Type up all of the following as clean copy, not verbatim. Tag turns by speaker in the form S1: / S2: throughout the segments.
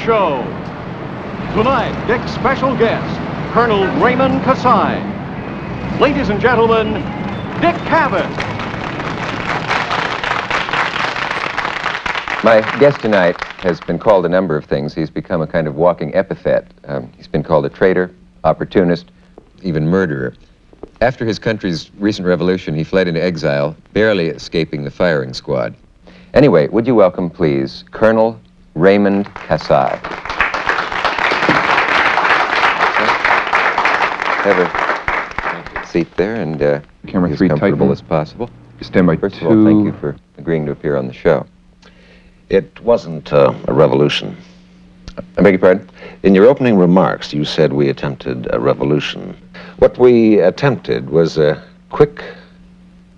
S1: Show. Tonight, Dick's special guest, Colonel Raymond Kasai. Ladies and gentlemen, Dick Cavett.
S2: My guest tonight has been called a number of things. He's become a kind of walking epithet. He's been called a traitor, opportunist, even murderer. After his country's recent revolution, he fled into exile, barely escaping the firing squad. Anyway, would you welcome, please, Colonel Raymond Kasai. Have a seat there and
S3: Camera
S2: be as
S3: 3
S2: comfortable
S3: tighten.
S2: as possible.
S3: Stand by
S2: First
S3: 2.
S2: of all, thank you for agreeing to appear on the show.
S4: It wasn't a revolution.
S2: I beg your pardon?
S4: In your opening remarks, you said we attempted a revolution. What we attempted was a quick,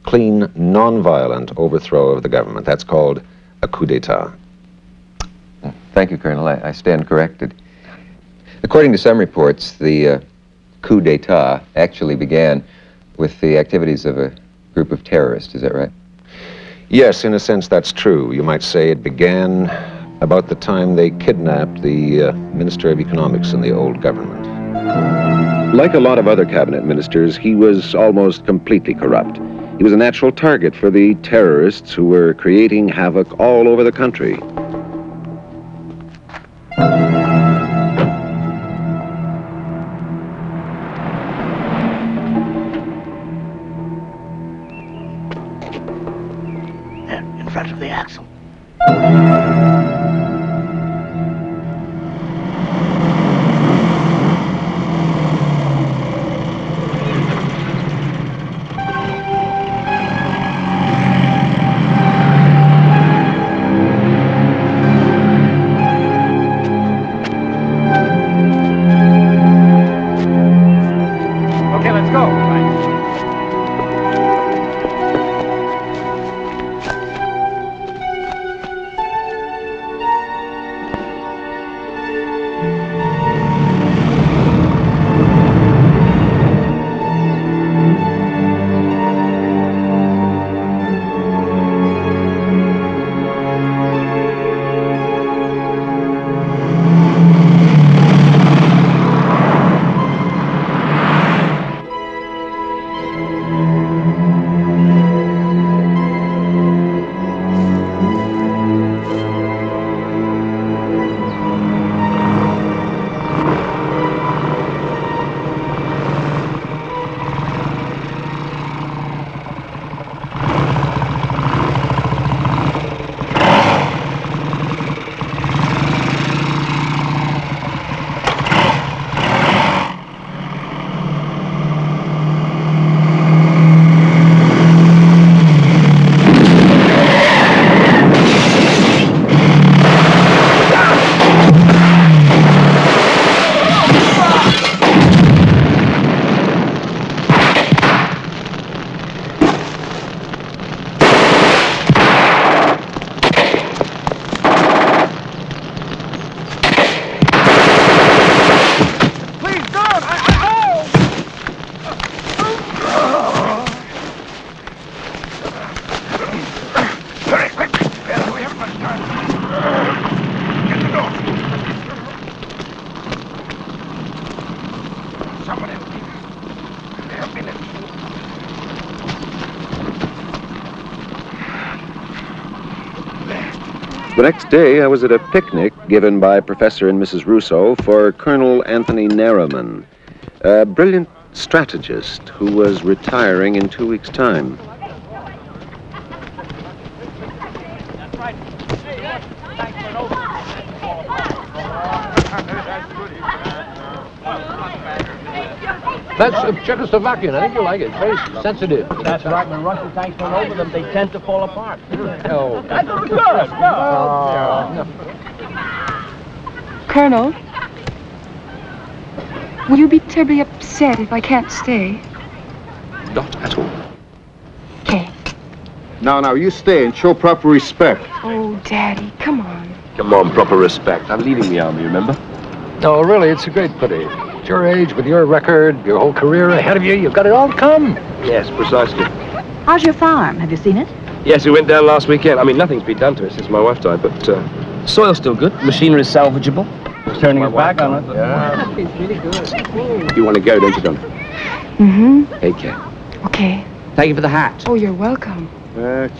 S4: clean, non-violent overthrow of the government. That's called a coup d'etat.
S2: Thank you, Colonel. I stand corrected. According to some reports, the coup d'etat actually began with the activities of a group of terrorists. Is that right?
S4: Yes, in a sense, that's true. You might say it began about the time they kidnapped the Minister of Economics in the old government.
S5: Like a lot of other cabinet ministers, he was almost completely corrupt. He was a natural target for the terrorists who were creating havoc all over the country.
S6: In front of the axle.
S1: Okay, let's go.
S5: The next day, I was at a picnic given by Professor and Mrs. Russo for Colonel Anthony Narriman, a brilliant strategist who was retiring in 2 weeks' time.
S3: That's Czechoslovakian. I think you'll like it. It's very sensitive.
S6: That's right. When Russian tanks run over them, they tend to fall apart.
S3: Oh.
S7: Colonel, will you be terribly upset if I can't stay?
S5: Not at all.
S7: Okay.
S8: Now, you stay and show proper respect.
S7: Oh, Daddy, come on.
S8: Come on, proper respect. I'm leading the army, remember?
S3: No, really, it's a great pity. At your age, with your record, your whole career ahead of you, you've got it all to come.
S8: Yes, precisely.
S9: How's your farm? Have you seen it?
S8: Yes, we went down last weekend. I mean, nothing's been done to it since my wife died, but soil's still good. Machinery's salvageable.
S6: He's turning his back on it.
S3: Yeah, it's really good.
S8: You want to go, don't you, Don?
S7: Mm-hmm.
S8: Take care.
S7: Okay.
S6: Thank you for the hat.
S7: Oh, you're welcome.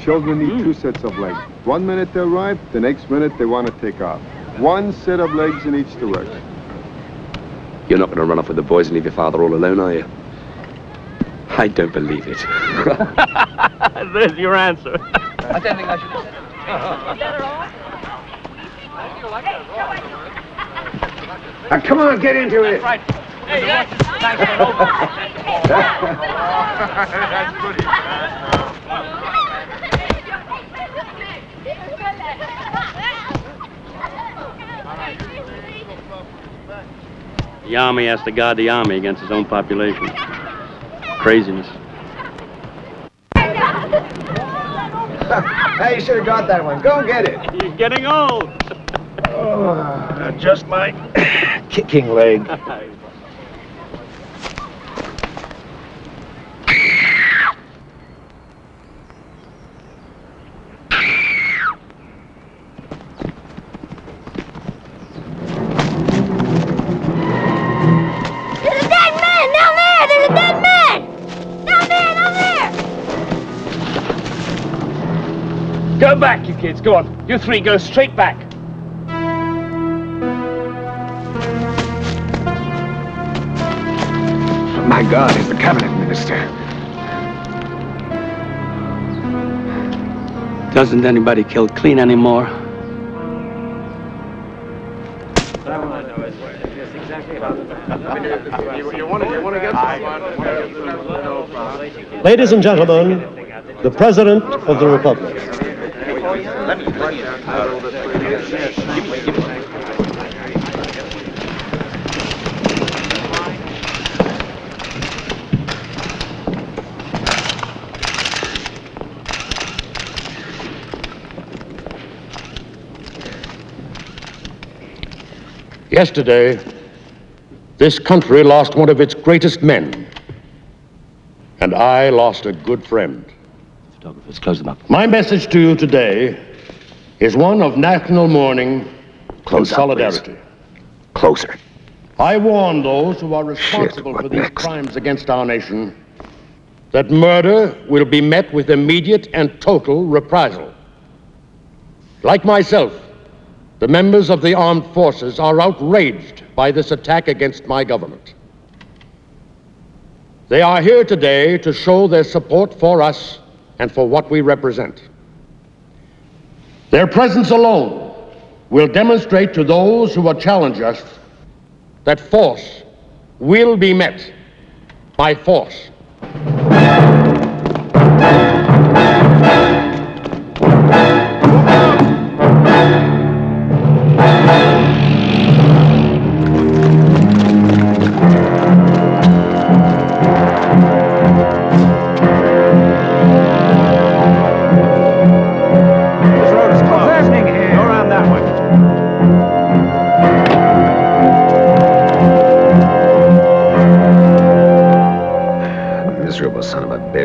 S10: Children need 2 sets of legs. 1 minute they're right, the next minute they want to take off. 1 set of legs in each direction.
S8: You're not going to run off with the boys and leave your father all alone, are you? I don't believe it.
S6: There's your answer.
S3: I don't think I should.
S10: Come on, get into it.
S6: Right. Hey, thanks for over.
S10: That's good.
S6: The army has to guard the army against its own population. Craziness.
S10: Hey, you should have got that one. Go get it.
S6: You're getting old.
S10: Just my kicking leg.
S6: Go back, you kids. Go on. You three, go straight back.
S10: My God, he's the cabinet minister.
S6: Doesn't anybody kill clean anymore?
S11: Ladies and gentlemen, the President of the Republic.
S12: Yesterday, this country lost one of its greatest men, and I lost a good friend.
S6: Photographers, close them up.
S12: My message to you today is one of national mourning and solidarity.
S4: Closer.
S12: I warn those who are responsible for these crimes against our nation that murder will be met with immediate and total reprisal. Like myself, the members of the armed forces are outraged by this attack against my government. They are here today to show their support for us and for what we represent. Their presence alone will demonstrate to those who will challenge us that force will be met by force.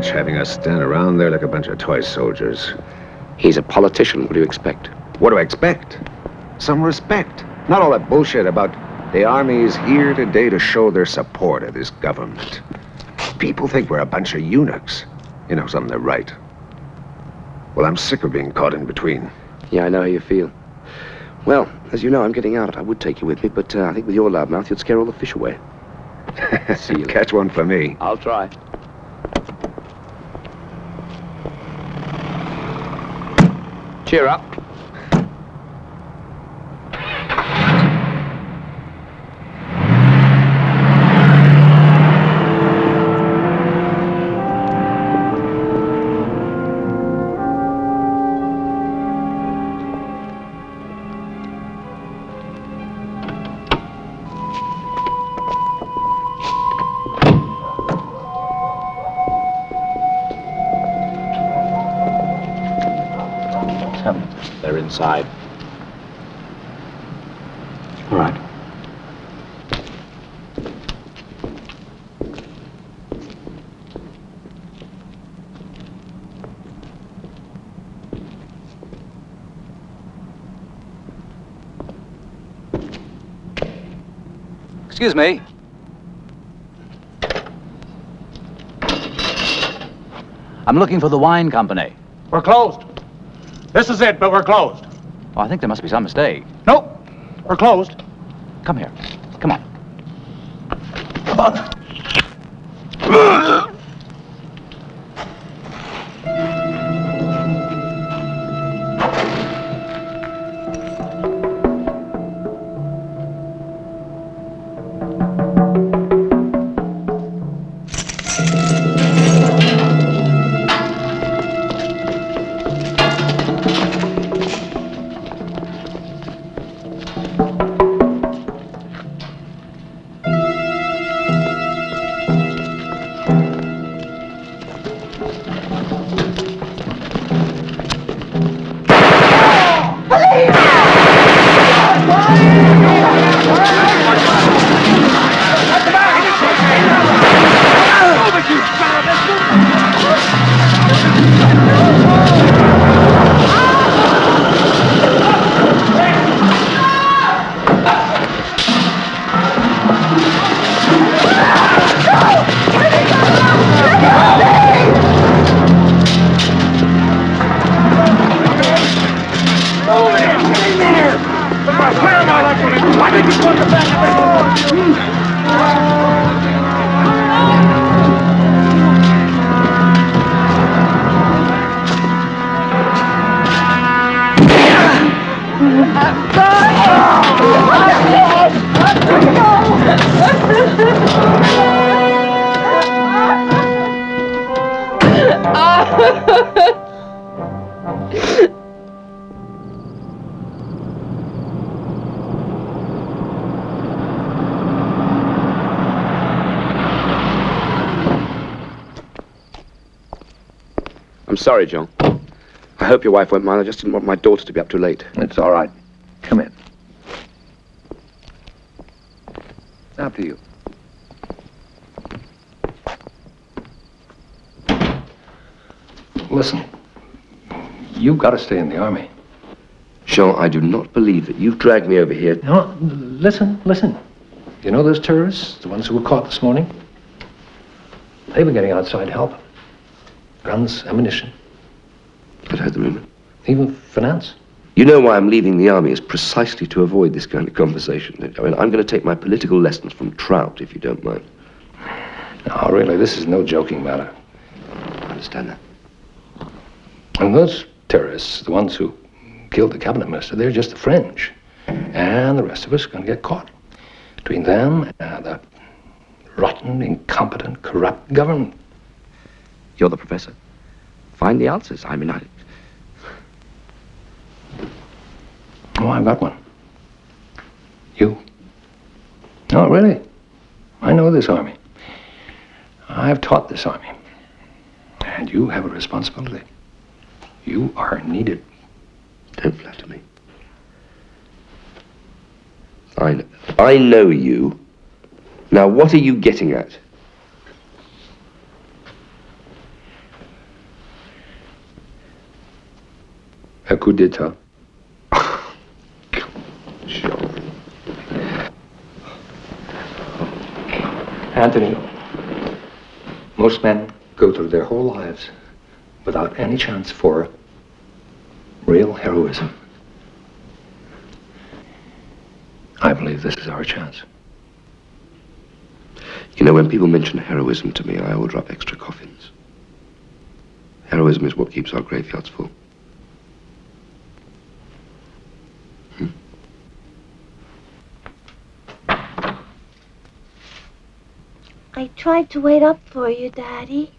S4: Having us stand around there like a bunch of toy soldiers.
S8: He's a politician. What do you expect?
S4: What do I expect? Some respect. Not all that bullshit about The Army is here today to show their support of this government. People think we're a bunch of eunuchs. You know something, they're right. Well, I'm sick of being caught in between.
S8: Yeah, I know how you feel. Well, as you know, I'm getting out. I would take you with me, but I think with your loud mouth, you'd scare all the fish away. See you.
S4: Catch one for me.
S8: I'll try. Cheer up.
S4: They're inside.
S3: All right.
S13: Excuse me. I'm looking for the wine company.
S14: We're closed. This is it, but we're closed.
S13: Oh, I think there must be some mistake.
S14: Nope. We're closed.
S13: Come here. Come on.
S14: Come on.
S8: I'm sorry, John. I hope your wife won't mind. I just didn't want my daughter to be up too late.
S3: It's all right. Come in. After you. Listen, you've got to stay in the Army.
S8: Jean, I do not believe that you've dragged me over here.
S3: No, listen. You know those terrorists, the ones who were caught this morning? They've been getting outside help. Guns, ammunition.
S8: I've heard the rumor.
S3: Even finance.
S8: You know why I'm leaving the Army is precisely to avoid this kind of conversation. I mean, I'm going to take my political lessons from Trout, if you don't mind.
S3: No, really, this is no joking matter.
S8: I understand that.
S3: And those terrorists, the ones who killed the cabinet minister, they're just the fringe. And the rest of us are going to get caught. Between them and the rotten, incompetent, corrupt government.
S8: You're the professor. Find the answers. I mean,
S3: Oh, I've got one. You. Oh, really? I know this Army. I've taught this Army. And you have a responsibility. You are needed.
S8: Don't flatter me. I know you. Now, what are you getting at?
S3: A coup d'etat.
S8: Sure.
S3: Anthony, most men go through their whole lives without any chance for real heroism. I believe this is our chance.
S8: You know, when people mention heroism to me, I order up extra coffins. Heroism is what keeps our graveyards full.
S15: I tried to wait up for you, Daddy.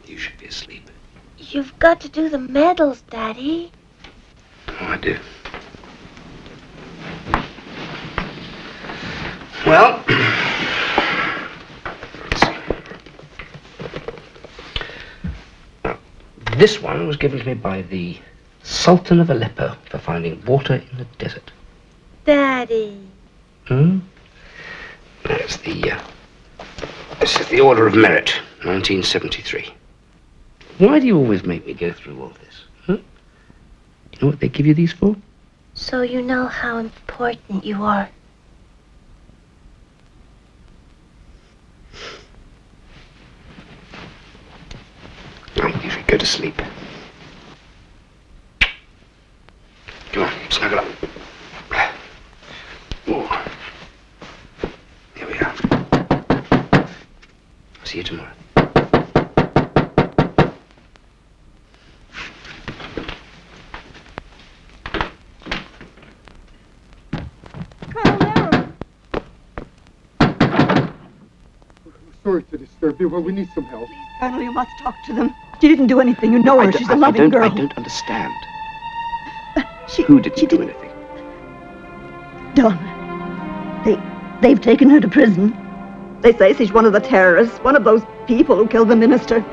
S8: You should be asleep.
S15: You've got to do the medals, Daddy.
S8: Oh, I do. Well, let's see. Now, this one was given to me by the Sultan of Aleppo for finding water in the desert.
S15: Daddy.
S8: That's this is the Order of Merit, 1973. Why do you always make me go through all this? Huh? You know what they give you these for?
S15: So you know how important you are.
S8: Right, you should go to sleep. Come on, snuggle up. Oh. Here we are. I'll see you tomorrow.
S10: Sorry to disturb you, but we need some help.
S9: Colonel, you must talk to them. She didn't do anything. You know her. She's a loving girl.
S8: I don't understand. Who didn't do anything?
S9: Donna. They've taken her to prison. They say she's one of the terrorists, one of those people who killed the minister.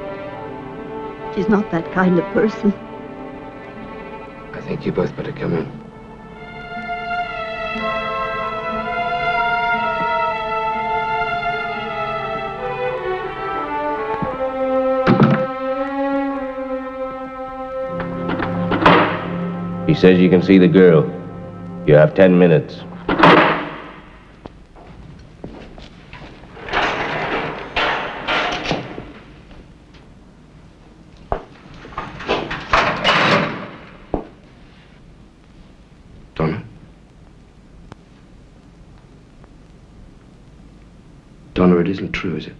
S9: She's not that kind of person.
S8: I think you both better come in.
S16: He says you can see the girl. You have 10 minutes.
S8: Donna? Donna, it isn't true, is it?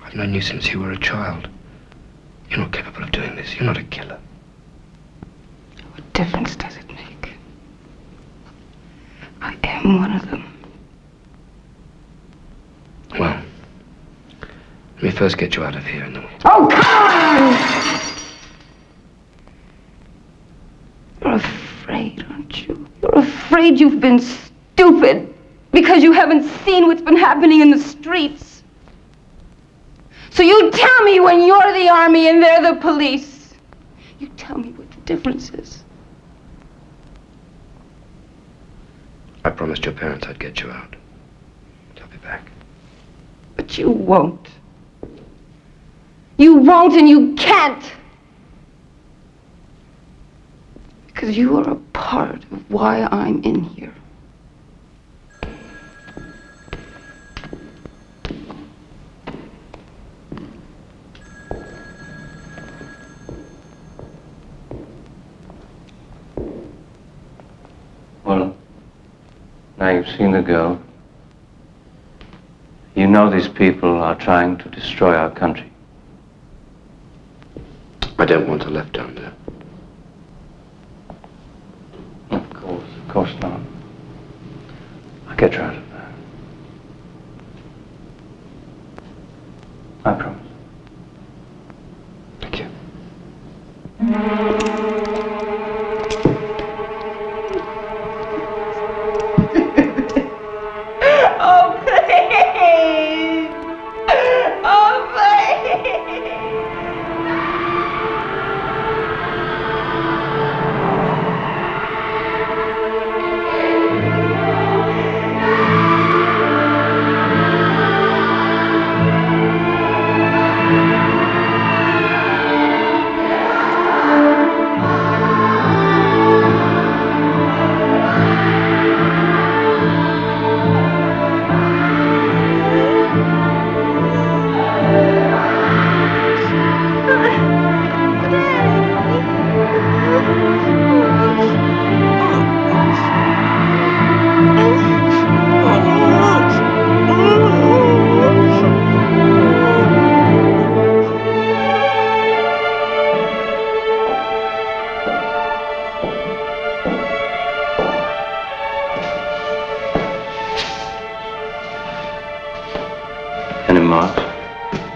S8: I've known you since you were a child. You're not capable of doing this. You're not a killer.
S7: What difference does it make? I am one of them.
S8: Well, let me first get you out of here and then we'll...
S7: Oh, come on! You're afraid, aren't you? You're afraid you've been stupid because you haven't seen what's been happening in the streets. So you tell me when you're the army and they're the police. You tell me what the difference is.
S8: I promised your parents I'd get you out. I'll be back.
S7: But you won't. You won't and you can't. Because you are a part of why I'm in here.
S16: Well, now you've seen the girl. You know these people are trying to destroy our country.
S8: I don't want her left down there.
S16: Of course not. I'll get her out of there. I promise.
S8: Thank you.
S7: Oh, please! Oh, please!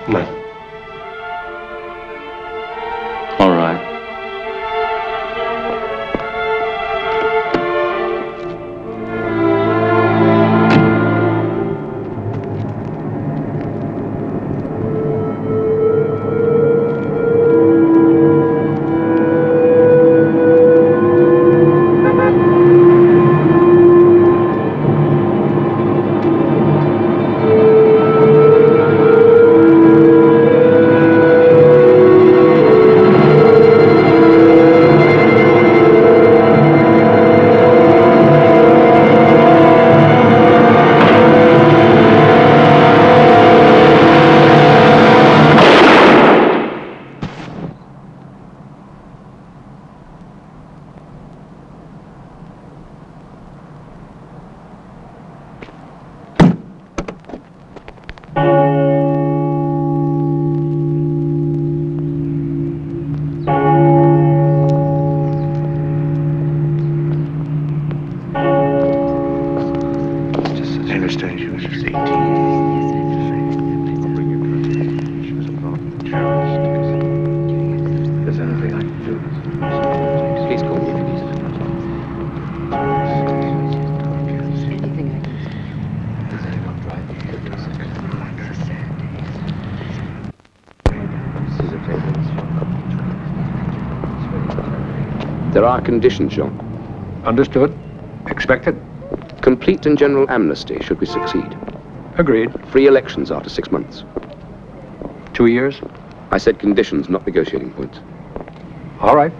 S3: No.
S16: All right.
S3: I understand she was just 18. There's anything I can do.
S8: Please call me if you need it. There are conditions, Jean.
S3: Understood. Expected.
S8: Complete and general amnesty should we succeed.
S3: Agreed.
S8: Free elections after 6 months.
S3: 2 years.
S8: I said conditions, not negotiating points.
S3: All right.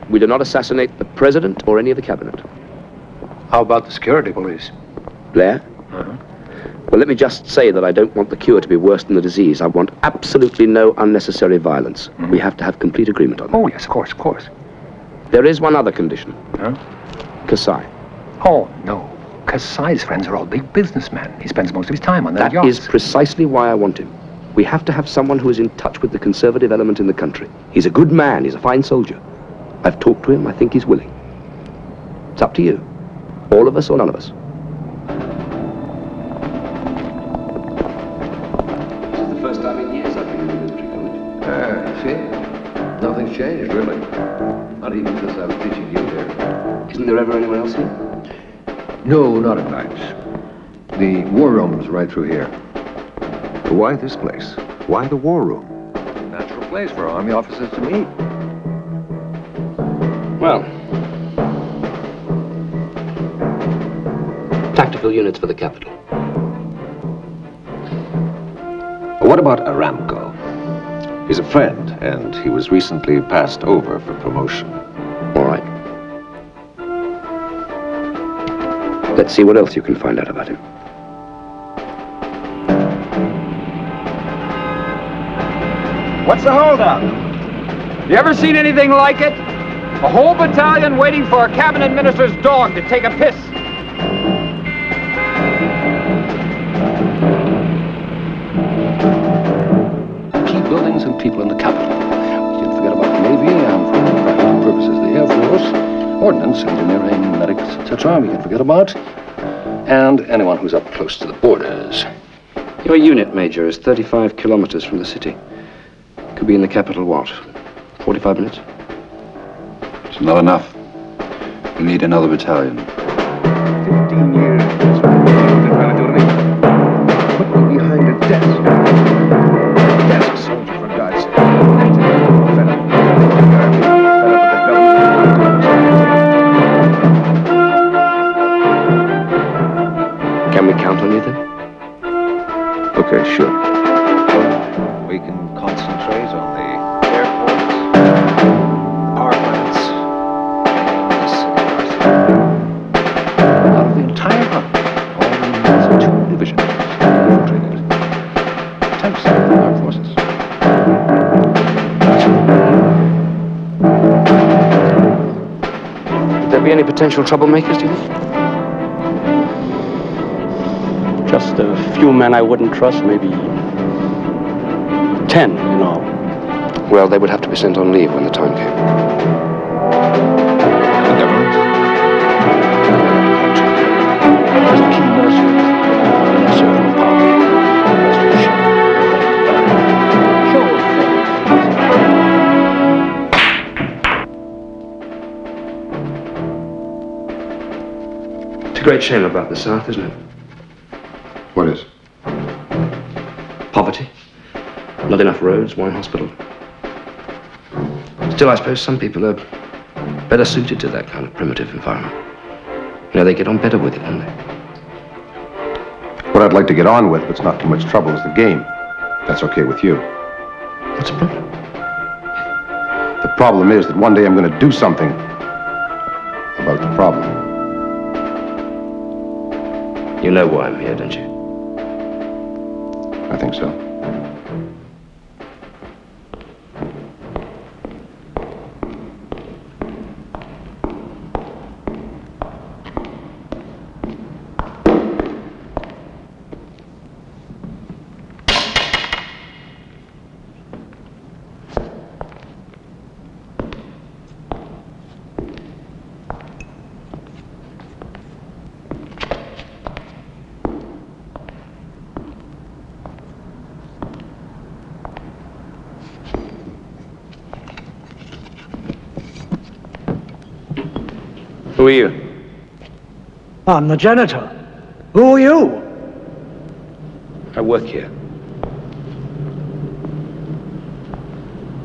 S8: We do not assassinate the president or any of the cabinet.
S3: How about the security police?
S8: Blair? Well, let me just say that I don't want the cure to be worse than the disease. I want absolutely no unnecessary violence. We have to have complete agreement on that.
S3: Oh, yes, of course, of course.
S8: There is one other condition. Kasai.
S3: Oh, no. Kasai's friends are all big businessmen. He spends most of his time on their
S8: That
S3: yachts.
S8: is precisely why I want him. We have to have someone who is in touch with the conservative element in the country. He's a good man. He's a fine soldier. I've talked to him. I think he's willing. It's up to you. All of us or none of us. This is the first time in years I've been in the military college.
S3: See? Nothing's changed, really. Not even since I was teaching you here.
S8: Isn't there ever anyone else here?
S3: No, not at night. The war room's right through here.
S5: Why this place? Why the war room?
S3: Natural place for Army officers to meet.
S8: Well, tactical units for the capital.
S5: What about Aramco? He's a friend, and he was recently passed over for promotion.
S8: All right. Let's see what else you can find out about him.
S17: What's the holdup? You ever seen anything like it? A whole battalion waiting for a cabinet minister's dog to take a piss.
S3: Key buildings and people in the capital. We can't forget about the Navy and, for practical purposes, the Air Force, ordnance, engineering, medics, etc. We can forget about. And anyone who's up close to the borders.
S8: Your unit, Major, is 35 kilometers from the city. Could be in the capital, what, 45 minutes?
S18: It's not enough. We need another battalion.
S3: 15 years. They're trying to do to me. Put me behind a desk. Desk, soldier, for God's sake. Fed up. Fed up with the government.
S8: Can we count on you then?
S3: Okay, sure.
S5: We can concentrate on the airports, power plants, and the city arsenal.
S3: Out of the entire army, all in 2 divisions, infiltrated. 10% of the armed forces.
S8: Would there be any potential troublemakers, do you think?
S6: Just a few men I wouldn't trust, maybe 10 in all.
S8: Well, they would have to be sent on leave when the time came.
S18: The government?
S3: There's the key mercenaries. And they're serving power.
S8: great shame about the South, isn't it?
S3: What is?
S8: Poverty. Not enough roads, one hospital. Still, I suppose some people are better suited to that kind of primitive environment. You know, they get on better with it, don't they?
S3: What I'd like to get on with, but it's not too much trouble, is the game. That's okay with you.
S8: What's the problem?
S3: The problem is that one day I'm going to do something about the problem.
S8: You know why I'm here, don't you?
S3: I think so.
S8: Who are you?
S19: I'm the janitor. Who are you?
S8: I work here.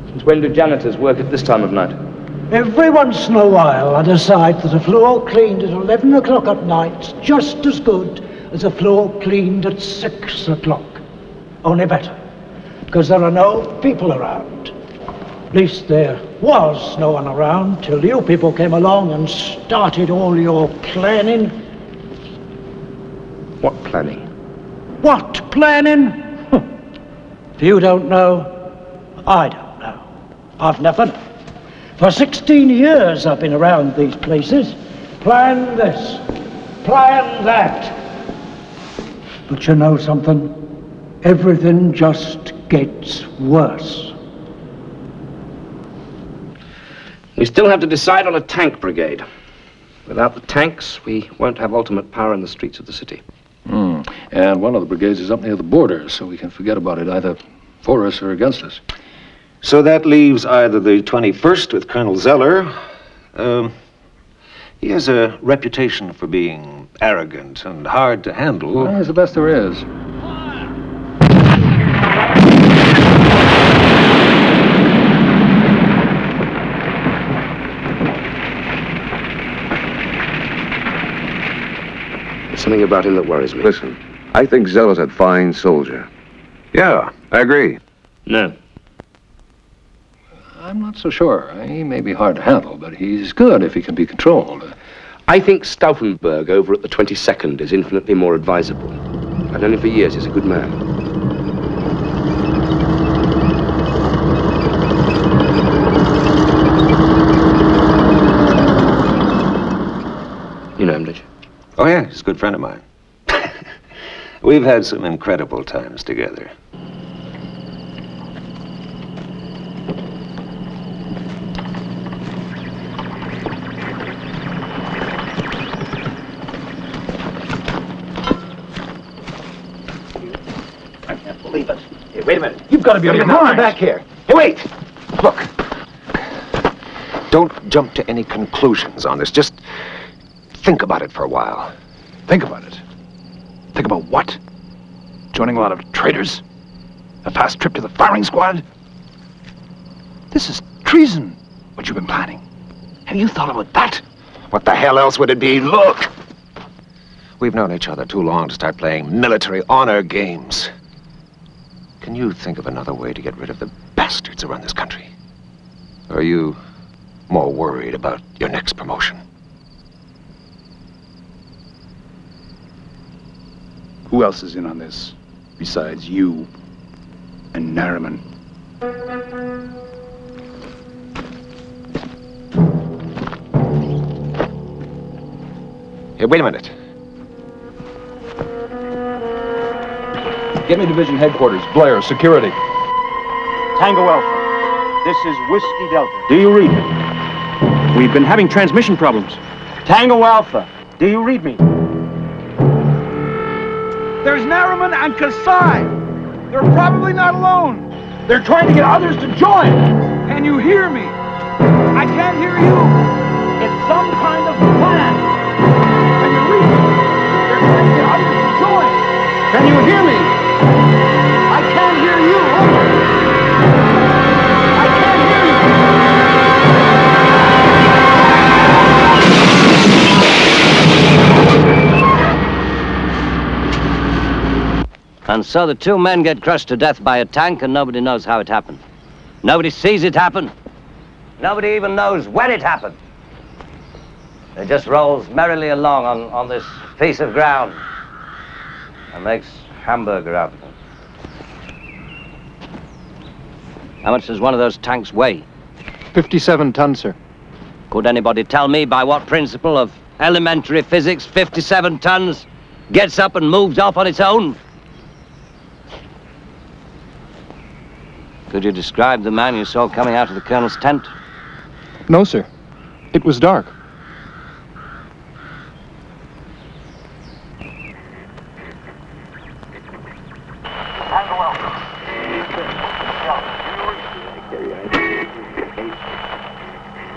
S8: Since when do janitors work at this time of night?
S19: Every once in a while I decide that a floor cleaned at 11 o'clock at night's just as good as a floor cleaned at 6 o'clock. Only better, because there are no people around. At least there was no one around till you people came along and started all your planning.
S8: What planning?
S19: What planning? If you don't know, I don't know. I've never known. For 16 years I've been around these places. Plan this, plan that. But you know something? Everything just gets worse.
S8: We still have to decide on a tank brigade. Without the tanks, we won't have ultimate power in the streets of the city.
S3: And one of the brigades is up near the border, so we can forget about it, either for us or against us.
S4: So that leaves either the 21st with Colonel Zeller. He has a reputation for being arrogant and hard to handle.
S3: Well, he's the best there is.
S8: Something about him that worries me.
S20: Listen, I think Zeller's a fine soldier.
S4: Yeah, I agree.
S8: No.
S3: I'm not so sure. He may be hard to handle, but he's good if he can be controlled.
S8: I think Stauffenberg over at the 22nd is infinitely more advisable. I've known him for years. He's a good man. You know him, did you?
S4: Oh, yeah, he's a good friend of mine. We've had some incredible times together.
S14: I can't believe it. Hey, wait a minute. You've got to be on your
S4: Come
S14: mind.
S4: back here. Hey, wait! Look. Don't jump to any conclusions on this. Just think about it for a while.
S18: Think about it. Think about what? Joining a lot of traitors? A fast trip to the firing squad? This is treason, what you've been planning. Have you thought about that?
S4: What the hell else would it be? Look! We've known each other too long to start playing military honor games. Can you think of another way to get rid of the bastards around this country? Or are you more worried about your next promotion?
S18: Who else is in on this, besides you and Narriman?
S4: Hey, wait a minute.
S14: Get me division headquarters. Blair, security. Tango Alpha. This is Whiskey Delta. Do you read me? We've been having transmission problems. Tango Alpha. Do you read me?
S21: There's Narriman and Kasai. They're probably not alone. They're trying to get others to join. Can you hear me? I can't hear you. It's some kind of plan. Can you read me? Can you hear me? I can't hear you. Over. I can't hear
S2: you. And so the two men get crushed to death by a tank, and nobody knows how it happened. Nobody sees it happen. Nobody even knows when it happened. It just rolls merrily along on this piece of ground and makes hamburger out of it. How much does one of those tanks weigh?
S14: 57 tons, sir.
S2: Could anybody tell me by what principle of elementary physics 57 tons gets up and moves off on its own? Could you describe the man you saw coming out of the colonel's tent?
S14: No, sir. It was dark.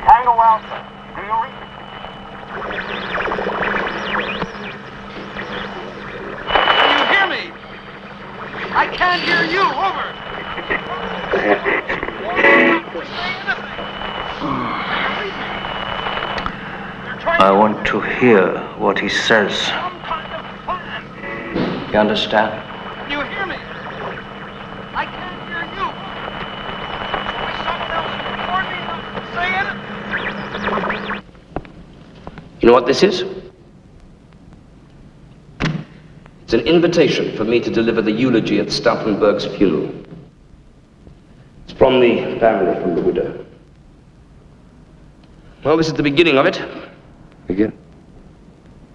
S21: Tango Alpha, do you read? Can you hear me? I can't hear you. Over.
S16: I want to hear what he says. You understand?
S21: Can you hear me? I can't hear you. Should we someone else record me? Say it.
S8: You know what this is? It's an invitation for me to deliver the eulogy at Stauffenberg's funeral. It's from the family, from the widow. Well, this is the beginning of it.
S3: Begin?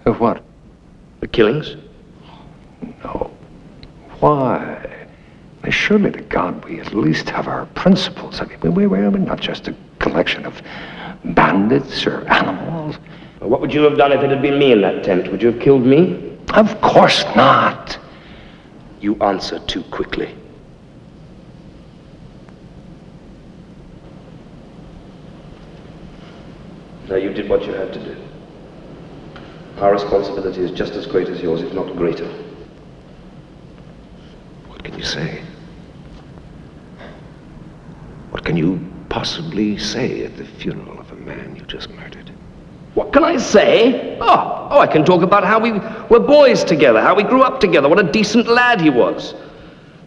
S3: Of what?
S8: The killings.
S3: No. Why? Surely to God we at least have our principles. I mean, we're not just a collection of bandits or animals.
S8: Well, what would you have done if it had been me in that tent? Would you have killed me?
S3: Of course not.
S8: You answer too quickly. No, you did what you had to do. Our responsibility is just as great as yours, if not greater.
S4: What can you say? What can you possibly say at the funeral of a man you just murdered?
S8: What can I say? Oh, I can talk about how we were boys together, how we grew up together, what a decent lad he was.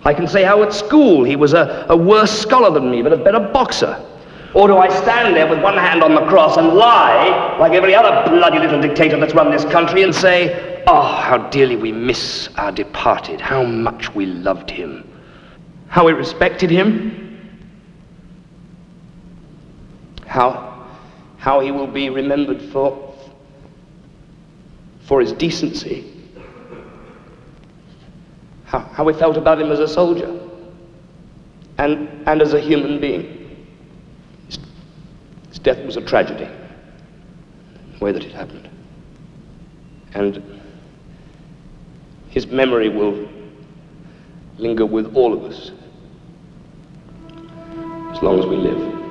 S8: I can say how at school he was a worse scholar than me, but a better boxer. Or do I stand there with one hand on the cross and lie, like every other bloody little dictator that's run this country, and say, oh, how dearly we miss our departed, how much we loved him, how we respected him, how he will be remembered for his decency, how we felt about him as a soldier and as a human being. His death was a tragedy, the way that it happened. And his memory will linger with all of us as long as we live.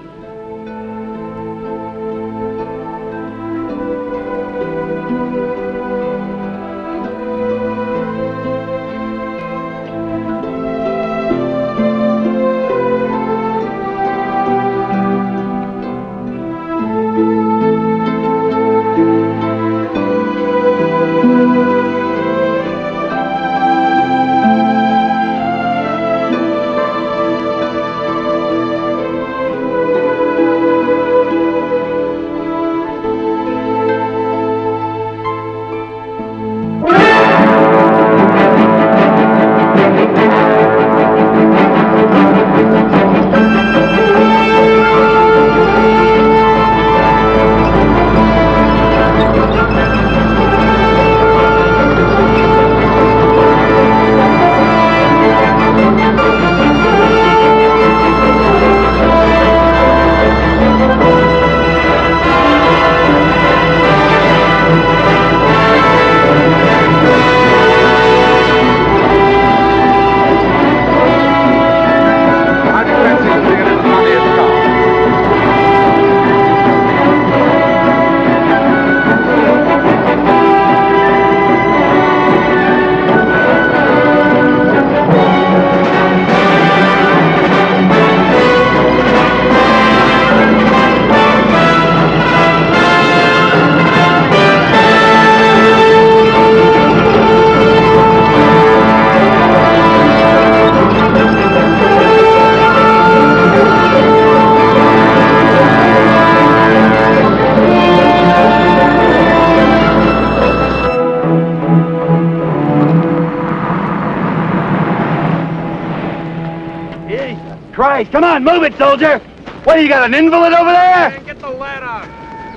S21: Jesus Christ! Come on, move it, soldier! What, you got an invalid over there? Get the ladder!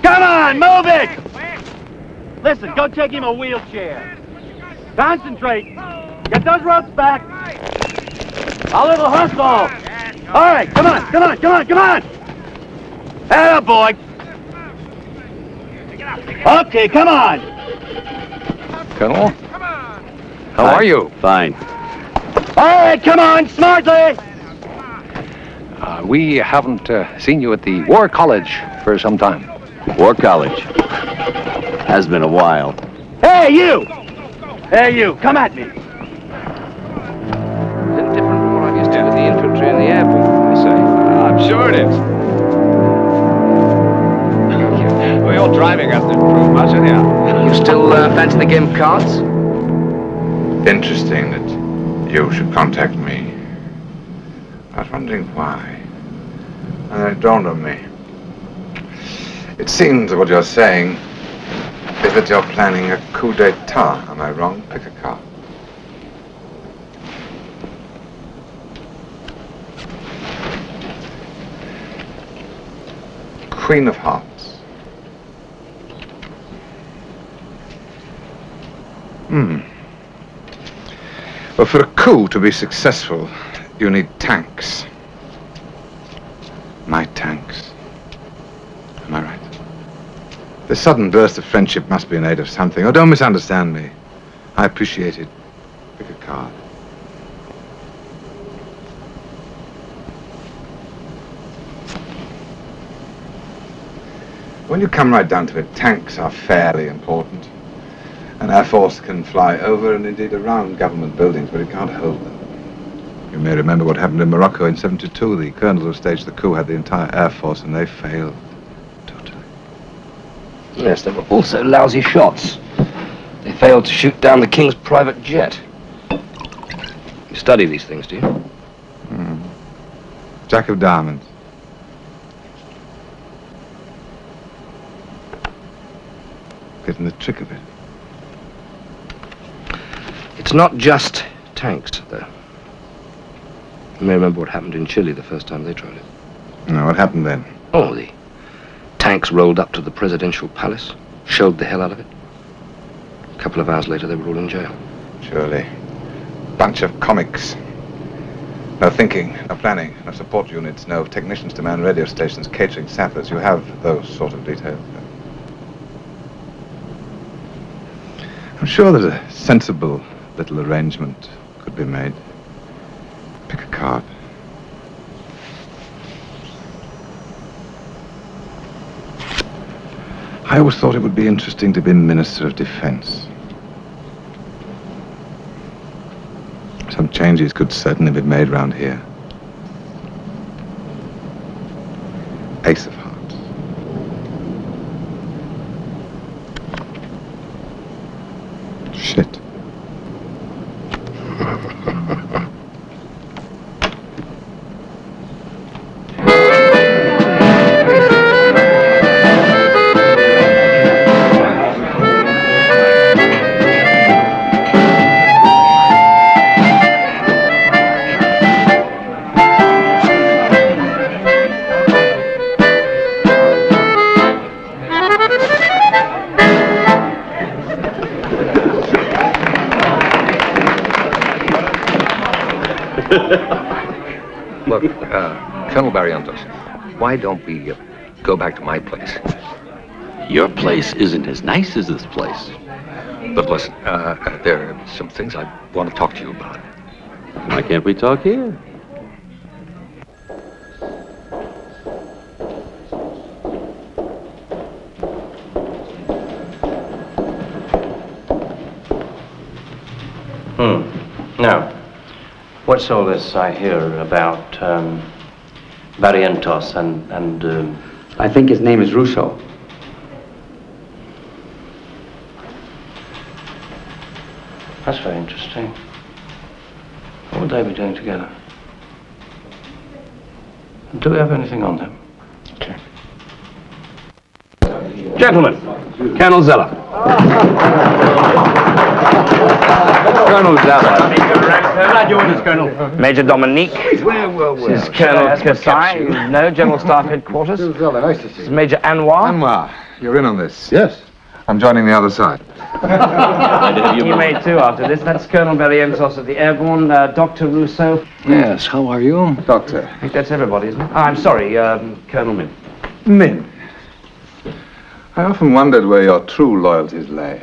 S21: Come on, move it! Listen, go take him a wheelchair. Concentrate. Get those ropes back. A little hustle. All right, come on, come on, come on, come on! Atta boy! Okay, come on!
S3: Colonel? How are you?
S6: Fine.
S21: All right, come on, smartly!
S3: We haven't seen you at the War College for some time.
S6: War College. Has been a while.
S21: Hey, you! Hey, you, come at me.
S8: It's different from what I'm used to with the infantry and the airborne, I say.
S4: I'm sure it is. Well, you're driving us to improve much, anyhow.
S8: You still fancy the game of cards?
S1: Interesting that you should contact me. I was wondering why. And it dawned on me. It seems that what you're saying is that you're planning a coup d'etat. Am I wrong? Pick a card. Queen of Hearts. Well, for a coup to be successful, you need tanks. My tanks. Am I right? This sudden burst of friendship must be in aid of something. Oh, don't misunderstand me. I appreciate it. Pick a card. When you come right down to it, tanks are fairly important. An air force can fly over and indeed around government buildings, but it can't hold them. You may remember what happened in Morocco in '72. The colonels who staged the coup had the entire air force, and they failed.
S8: Yes, they were also lousy shots. They failed to shoot down the king's private jet. You study these things, do you?
S1: Jack of diamonds. Getting the trick of it.
S8: It's not just tanks, though. You may remember what happened in Chile the first time they tried it.
S1: No, what happened then?
S8: Oh, the tanks rolled up to the presidential palace, shelled the hell out of it. A couple of hours later, they were all in jail.
S1: Surely. Bunch of comics. No thinking, no planning, no support units, no technicians to man radio stations, catering sappers. You have those sort of details. I'm sure that a sensible little arrangement could be made. Pick a card. I always thought it would be interesting to be Minister of Defense. Some changes could certainly be made round here. Ace of Hearts. Shit.
S3: Look, Colonel Barrientos, why don't we go back to my place?
S22: Your place isn't as nice as this place.
S3: But listen, there are some things I want to talk to you about.
S22: Why can't we talk here?
S2: Now, what's all this I hear about Barrientos and
S23: I think his name is Russo.
S2: That's very interesting. What would they be doing together? Do we have anything on them?
S23: Okay.
S8: Gentlemen, Colonel Zeller.
S21: Colonel Zeller. Glad you with us, Colonel.
S11: Major Dominique.
S21: Well.
S11: This is Colonel Kasai, you know, General Staff Headquarters.
S10: Zeller, nice to see
S11: This is Major Anwar.
S1: You're in on this.
S10: Yes.
S1: I'm joining the other side.
S11: You may too after this. That's Colonel Berrientos of the Airborne, Dr. Rousseau.
S3: Yes, how are you?
S1: Doctor.
S11: I think that's everybody, isn't it? Oh, I'm sorry, Colonel Min.
S1: Min. I often wondered where your true loyalties lay.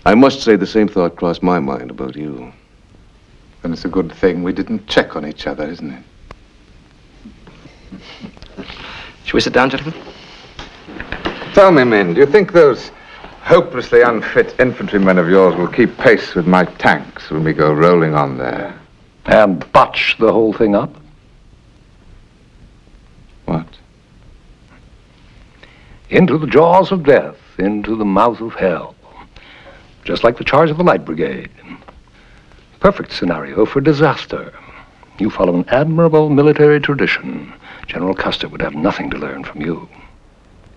S20: I must say the same thought crossed my mind about you.
S1: Then it's a good thing we didn't check on each other, isn't it?
S8: Shall we sit down, gentlemen?
S1: Tell me, Min, do you think those hopelessly unfit infantrymen of yours will keep pace with my tanks when we go rolling on there?
S3: And botch the whole thing up?
S1: What?
S3: Into the jaws of death, into the mouth of hell. Just like the charge of the Light Brigade. Perfect scenario for disaster. You follow an admirable military tradition. General Custer would have nothing to learn from you.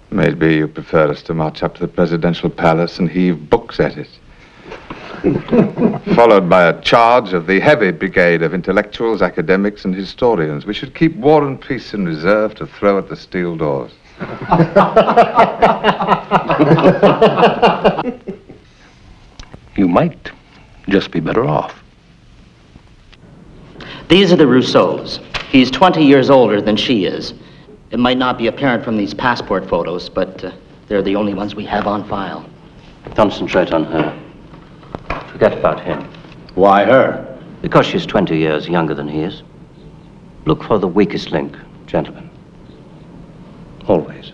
S1: Maybe you prefer us to march up to the presidential palace and heave books at it. Followed by a charge of the heavy brigade of intellectuals, academics, and historians. We should keep war and peace in reserve to throw at the steel doors.
S3: You might just be better off.
S12: These are the Rousseaus. He's 20 years older than she is. It might not be apparent from these passport photos, but they're the only ones we have on file.
S2: Concentrate on her. Forget about him.
S14: Why her?
S2: Because she's 20 years younger than he is. Look for the weakest link, gentlemen. Always.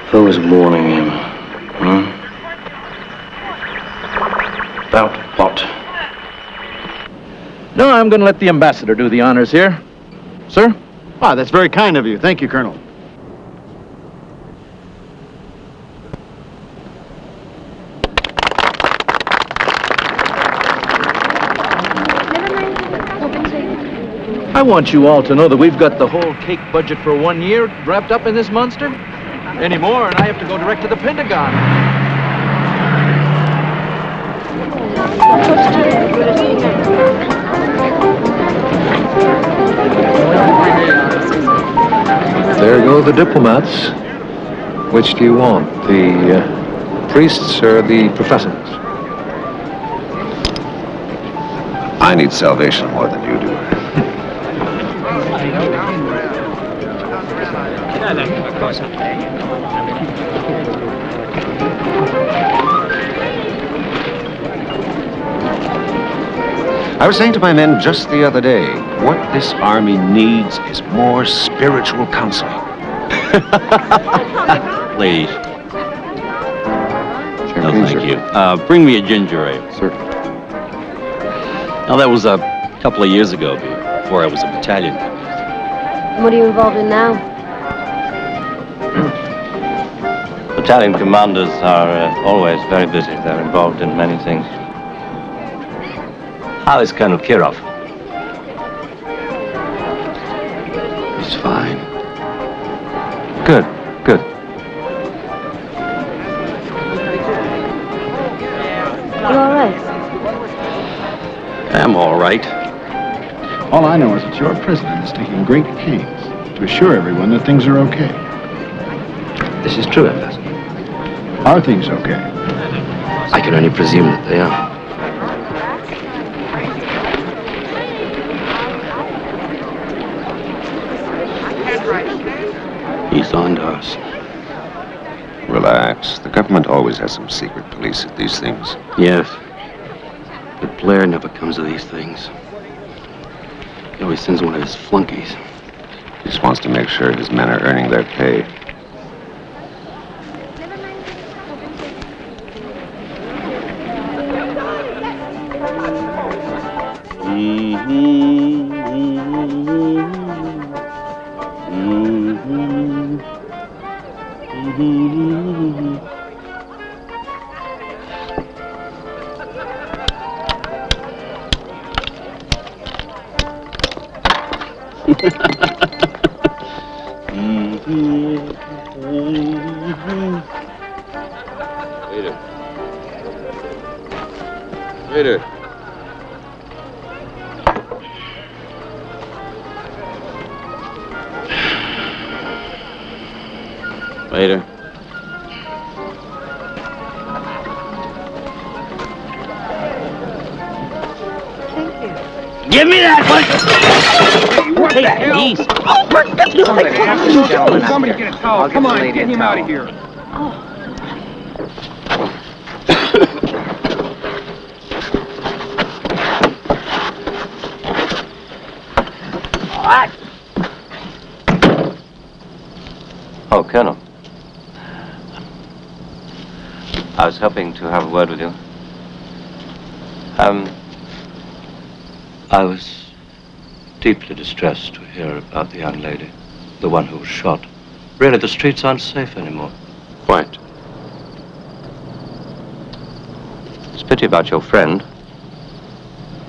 S2: Who's warning him? About what?
S14: No, I'm going to let the ambassador do the honors here. Sir? Ah, that's very kind of you. Thank you, Colonel. I want you all to know that we've got the whole cake budget for 1 year wrapped up in this monster. Any more, and I have to go direct to the Pentagon.
S3: There go the diplomats. Which do you want, the priests or the professors?
S4: I need salvation more than you do. I was saying to my men just the other day, what this army needs is more spiritual counseling.
S22: Please. No, thank you. Bring me a ginger ale.
S10: Sir.
S22: Now, that was a couple of years ago, before I was a battalion.
S15: What are you involved in now?
S2: Battalion commanders are always very busy. They're involved in many things. How is Colonel Kirov?
S22: He's fine.
S2: Good, good.
S15: You all right?
S22: right.
S18: All I know is that your president is taking great pains to assure everyone that things are okay.
S8: This is true, Ambassador.
S18: Are things okay?
S8: I can only presume that they are.
S22: He's on to us.
S5: Relax. The government always has some secret police at these things.
S22: Yes. But Blair never comes to these things. He always sends one of his flunkies.
S5: He just wants to make sure his men are earning their pay.
S22: Waiter. Waiter.
S21: Give me that one! What the hell? Easy.
S17: Somebody get a towel. Come on, get him out of here.
S2: Oh, Colonel. I was hoping to have a word with you. I was deeply distressed to hear about the young lady, the one who was shot. Really, the streets aren't safe anymore.
S22: Quite.
S2: It's a pity about your friend.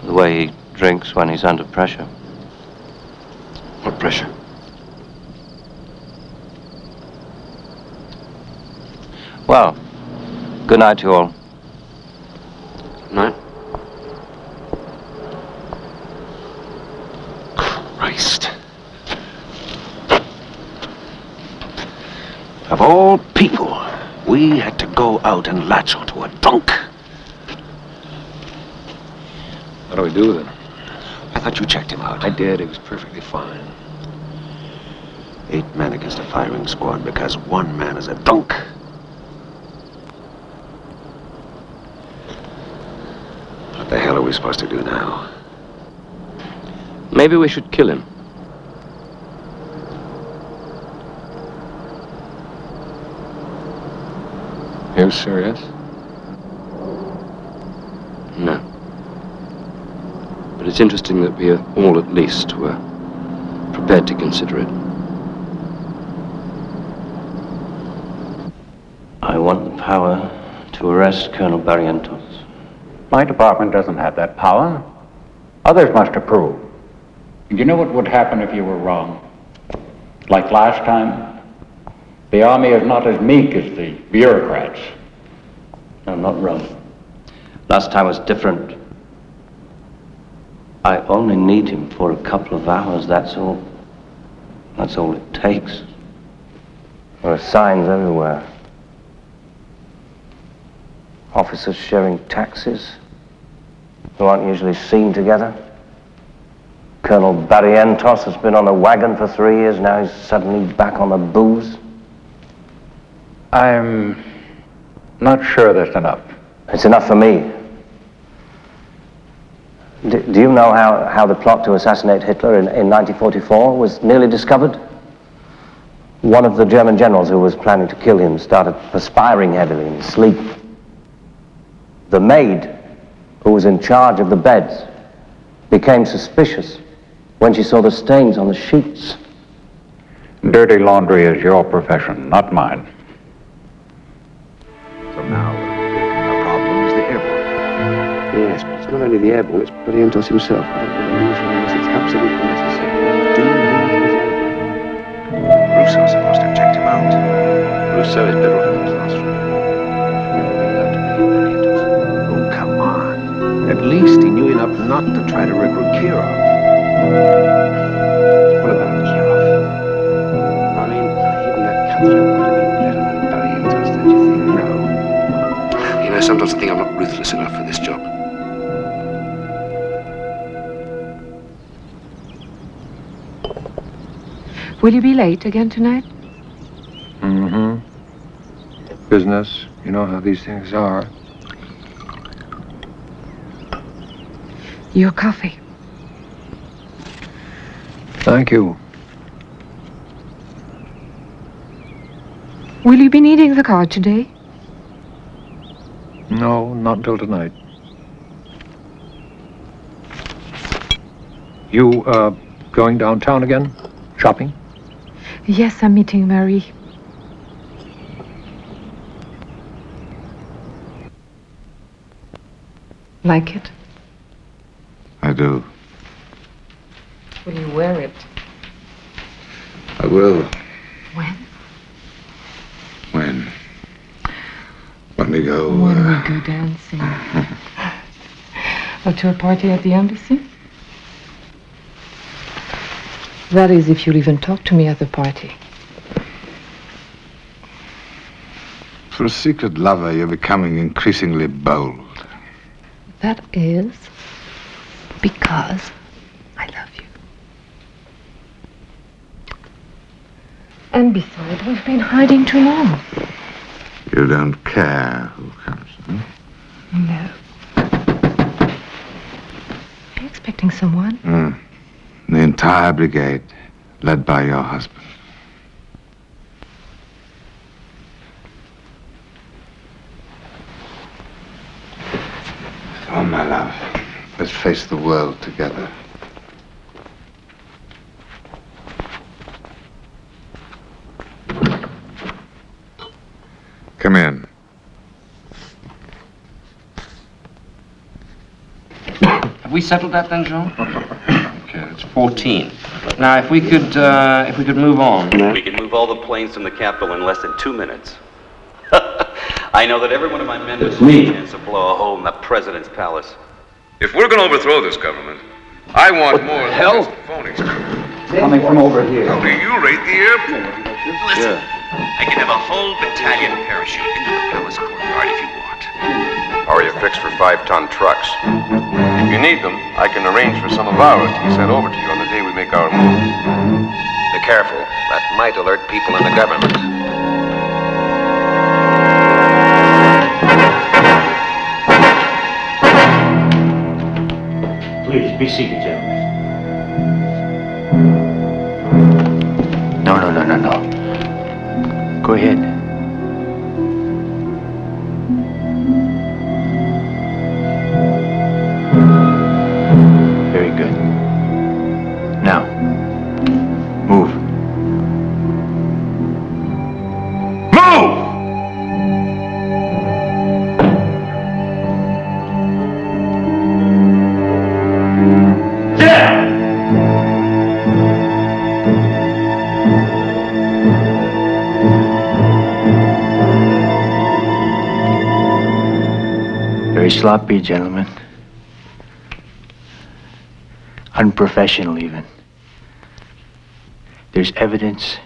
S2: The way he drinks when he's under pressure.
S22: What pressure?
S2: Well, good night to you all.
S22: Night.
S5: Christ. Of all people, we had to go out and latch onto a drunk.
S18: What do we do with him?
S5: I thought you checked him out.
S18: I did. He was perfectly fine.
S5: 8 men against a firing squad because one man is a drunk. What the hell are we supposed to do now?
S8: Maybe we should kill him.
S18: You're serious?
S8: No. But it's interesting that we are all at least were prepared to consider it.
S2: I want the power to arrest Colonel Barrientos.
S17: My department doesn't have that power. Others must approve. And you know what would happen if you were wrong? Like last time, the army is not as meek as the bureaucrats.
S2: No, not wrong. Last time was different. I only need him for a couple of hours, that's all. That's all it takes. There are signs everywhere. Officers sharing taxis who aren't usually seen together. Colonel Barrientos has been on a wagon for 3 years, now he's suddenly back on the booze.
S17: I'm not sure that's enough.
S2: It's enough for me. Do you know how the plot to assassinate Hitler in 1944 was nearly discovered? One of the German generals who was planning to kill him started perspiring heavily in his sleep. The maid, who was in charge of the beds, became suspicious when she saw the stains on the sheets.
S17: Dirty laundry is your profession, not mine.
S5: So now, our problem is the airborne.
S8: Yes, but it's not only the airborne, it's Barrientos himself. I don't know the reason unless it's absolutely necessary. Do you need his airborne?
S5: Russo's supposed to have checked him out.
S8: Russo is better off in the classroom.
S5: Oh, come on. At least he knew enough not to try to recruit
S7: Will you be late again tonight?
S3: Mm-hmm. Business. You know how these things are.
S7: Your coffee.
S3: Thank you.
S7: Will you be needing the car today?
S3: No, not until tonight. You, going downtown again? Shopping?
S7: Yes, I'm meeting Marie. Like it?
S1: I do.
S7: Will you wear it?
S1: I will.
S7: When?
S1: When we go...
S7: When we go dancing. Or to a party at the embassy? That is, if you'll even talk to me at the party.
S1: For a secret lover, you're becoming increasingly bold.
S7: That is because I love you. And besides, we've been hiding too long.
S1: You don't care who comes, huh?
S7: No. Are you expecting someone?
S1: The entire brigade, led by your husband. Come on, my love. Let's face the world together. Come in.
S9: Have we settled that then, Jean? Okay, it's 14. Now, if we could move on.
S22: We can move all the planes from the capital in less than 2 minutes. I know that every one of my men has a chance to blow a hole in the president's palace.
S20: If we're going to overthrow this government, I want more than
S22: hell?
S20: just phone experiments.
S23: Coming from over here.
S20: How do you rate the airport?
S22: Listen, I can have a whole battalion parachute into the palace courtyard if you want.
S13: Or are you fixed for 5-ton trucks? If you need them, I can arrange for some of ours to be sent over to you on the day we make our move.
S4: Be careful. That might alert people in the government.
S16: Please, be seated, gentlemen. No. Go ahead. Very good. Now, move. Move! Very sloppy, gentlemen. Unprofessional, even. There's evidence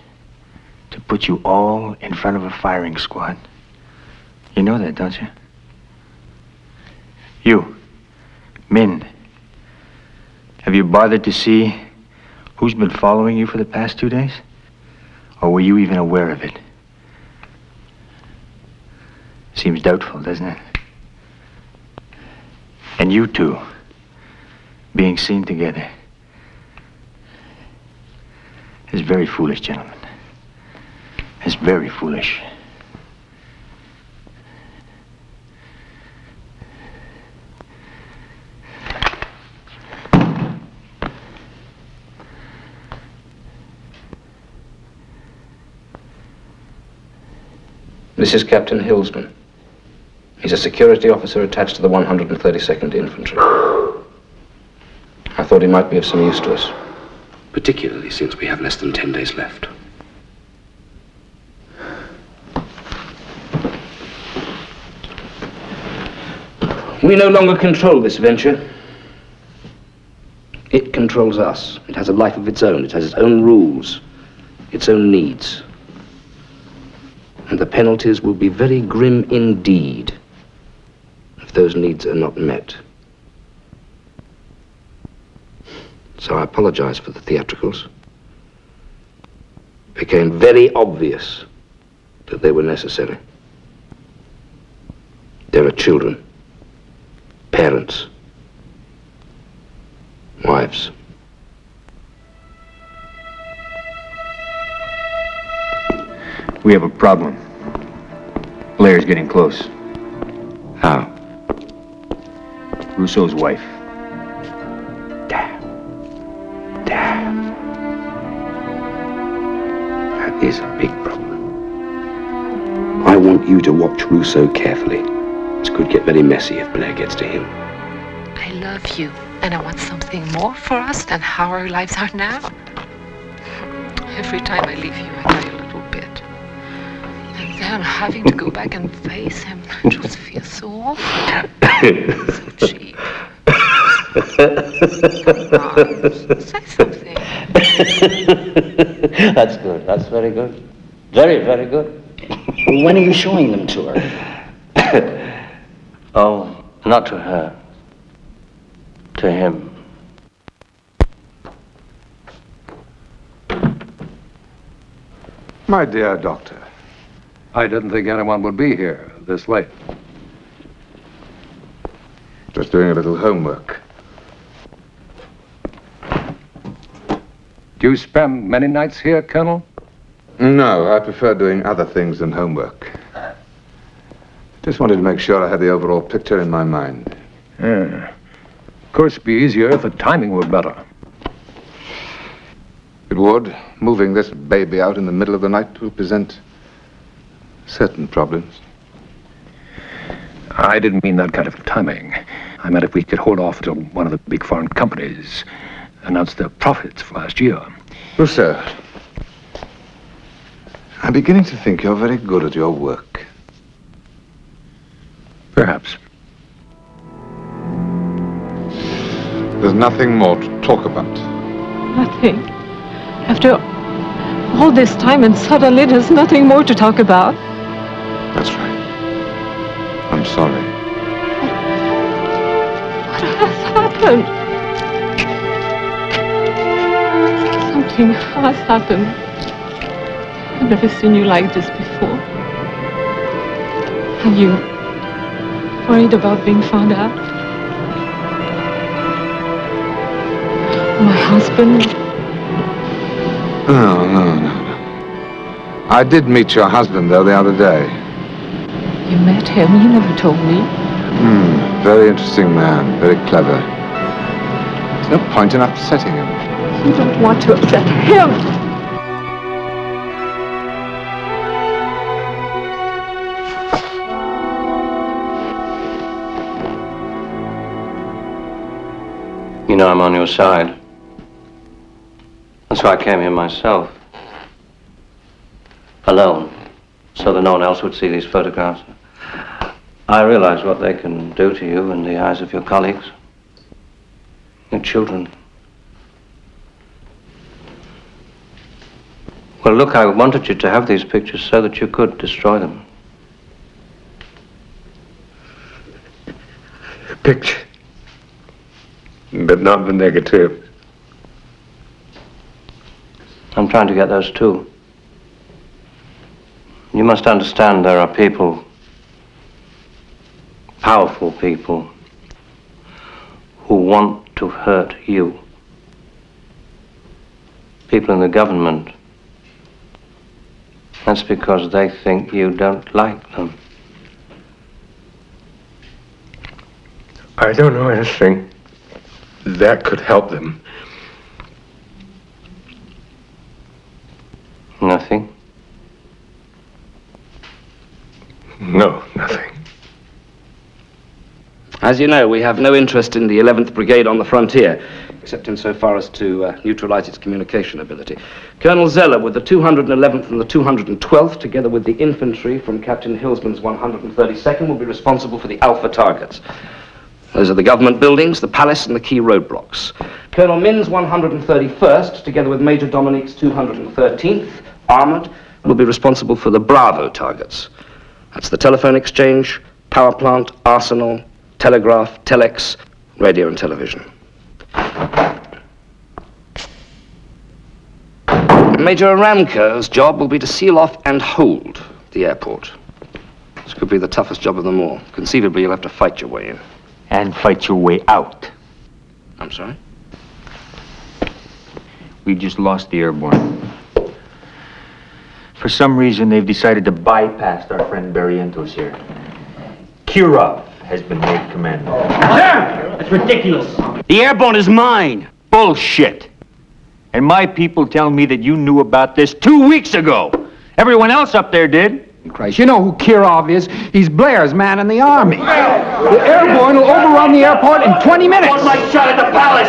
S16: to put you all in front of a firing squad. You know that, don't you? You, Min, have you bothered to see who's been following you for the past 2 days? Or were you even aware of it? Seems doubtful, doesn't it? And you two, being seen together, is very foolish, gentlemen. It's very foolish.
S8: This is Captain Hillsman. He's a security officer attached to the 132nd Infantry. I thought he might be of some use to us, particularly since we have less than 10 days left. We no longer control this venture. It controls us. It has a life of its own. It has its own rules, its own needs. And the penalties will be very grim indeed if those needs are not met. So I apologize for the theatricals. became very obvious that they were necessary. There are children, parents, wives.
S16: We have a problem. Blair's getting close.
S8: How?
S16: Rousseau's wife.
S8: That is a big problem. I want you to watch Rousseau carefully. This could get very messy if Blair gets to him.
S7: I love you, and I want something more for us than how our lives are now. Every time I leave you, I cry a little bit. And then having to go back and face him just feels so awful. So cheap. Come on, say something.
S2: That's good. That's very good. Very, very good.
S12: When are you showing them to her?
S2: Oh, not to her. To him.
S1: My dear doctor.
S3: I didn't think anyone would be here this late.
S1: Just doing a little homework.
S3: Do you spend many nights here, Colonel?
S1: No, I prefer doing other things than homework. Just wanted to make sure I had the overall picture in my mind.
S3: Yeah. Of course, it'd be easier if the timing were better.
S1: It would. Moving this baby out in the middle of the night will present certain problems.
S3: I didn't mean that kind of timing. I meant if we could hold off until one of the big foreign companies announced their profits for last year.
S1: Rousseau, I'm beginning to think you're very good at your work.
S3: Perhaps.
S1: There's nothing more to talk about.
S7: Nothing. After all this time, and suddenly there's nothing more to talk about.
S1: That's right. I'm sorry.
S7: What has happened? Something has happened. I've never seen you like this before. Are you worried about being found out? My husband?
S1: No. I did meet your husband, though, the other day.
S7: You met him? You never told me.
S1: Very interesting man, very clever. There's no point in upsetting him.
S7: You don't want to upset him.
S2: You know I'm on your side. That's why I came here myself. Alone. So that no one else would see these photographs. I realize what they can do to you in the eyes of your colleagues. Your children. Well, look, I wanted you to have these pictures so that you could destroy them.
S3: Picture. But not the negative.
S2: I'm trying to get those too. You must understand there are people, powerful people, who want to hurt you. People in the government. That's because they think you don't like them.
S3: I don't know anything that could help them.
S2: Nothing?
S3: No, nothing.
S8: As you know, we have no interest in the 11th Brigade on the frontier, except insofar as to neutralize its communication ability. Colonel Zeller with the 211th and the 212th, together with the infantry from Captain Hillsman's 132nd, will be responsible for the Alpha targets. Those are the government buildings, the palace, and the key roadblocks. Colonel Min's 131st, together with Major Dominique's 213th, armored, will be responsible for the Bravo targets. That's the telephone exchange, power plant, arsenal, telegraph, telex, radio and television. Major Aramco's job will be to seal off and hold the airport. This could be the toughest job of them all. Conceivably, you'll have to fight your way in.
S16: And fight your way out.
S8: I'm sorry?
S16: We've just lost the airborne. For some reason, they've decided to bypass our friend Barrientos here. Kirov has been made commander.
S21: Sir! That's ridiculous. The airborne is mine.
S16: Bullshit. And my people tell me that you knew about this 2 weeks ago. Everyone else up there did.
S6: Christ, you know who Kirov is. He's Blair's man in the army. The airborne will overrun the airport in 20 minutes.
S21: One right shot at the palace.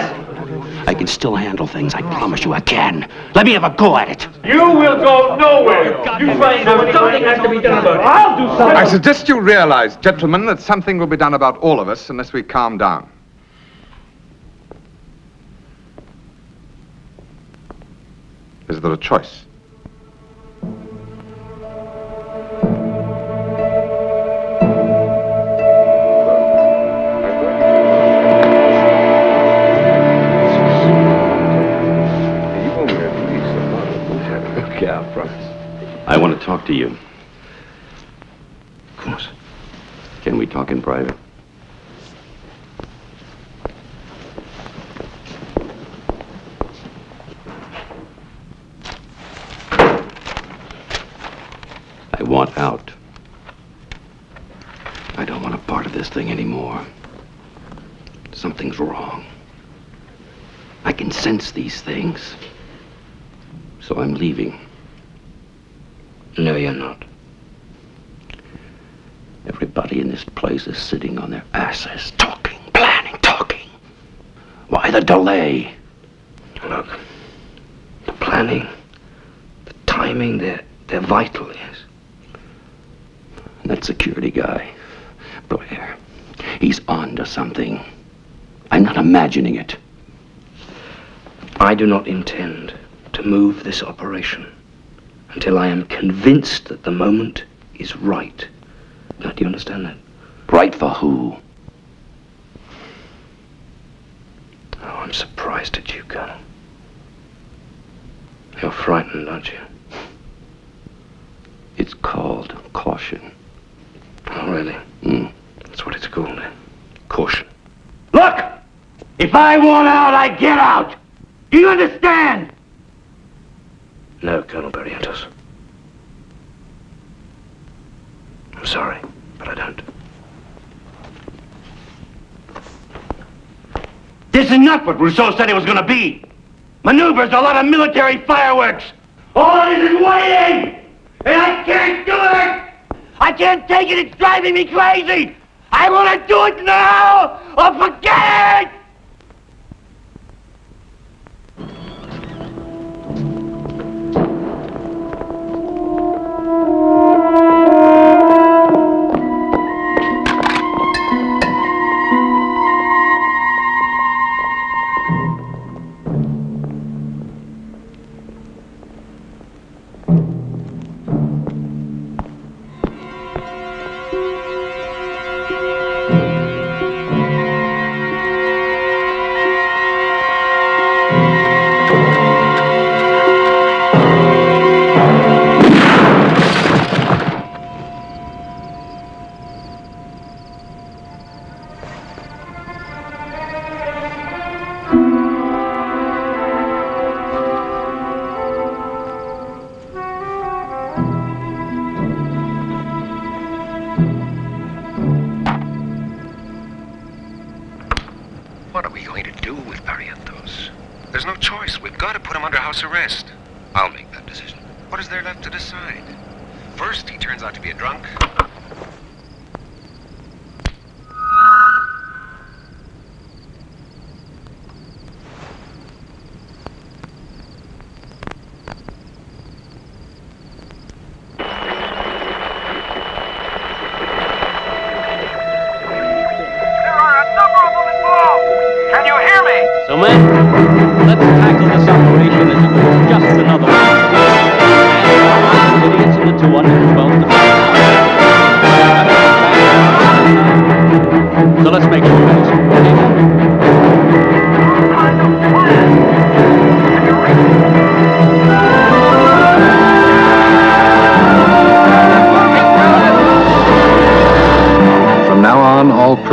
S21: I can still handle things. I promise you I can. Let me have a go at it.
S14: You will go nowhere. You find out something has to be done about it. I'll do something.
S1: I suggest you realize, gentlemen, that something will be done about all of us unless we calm down. Is there a choice?
S22: I want to talk to you. Of course. Can we talk in private? I want out. I don't want a part of this thing anymore. Something's wrong. I can sense these things. So I'm leaving.
S8: No, you're not.
S22: Everybody in this place is sitting on their asses, talking, planning, talking. Why the delay?
S8: Look, the planning, the timing, they're vital, yes.
S22: And that security guy, Blair, he's on to something. I'm not imagining it.
S8: I do not intend to move this operation until I am convinced that the moment is right. Now, do you understand that?
S22: Right for who?
S8: Oh, I'm surprised at you, Colonel. You're frightened, aren't you?
S22: It's called caution.
S8: Oh, really? That's what it's called, eh? Caution.
S21: Look! If I want out, I get out! Do you understand?
S8: No, Colonel Barrientos. I'm sorry, but I don't.
S21: This is not what Rousseau said it was going to be. Maneuvers, a lot of military fireworks. All it is waiting! And I can't do it! I can't take it, it's driving me crazy! I want to do it now, or forget it!
S11: What are we going to do with Barrientos? There's no choice. We've got to put him under house arrest. I'll make that decision. What is there left to decide? First, he turns out to be a drunk.
S2: So, men, let's tackle this operation as if it was just another one. And idiots in the 212 to find out.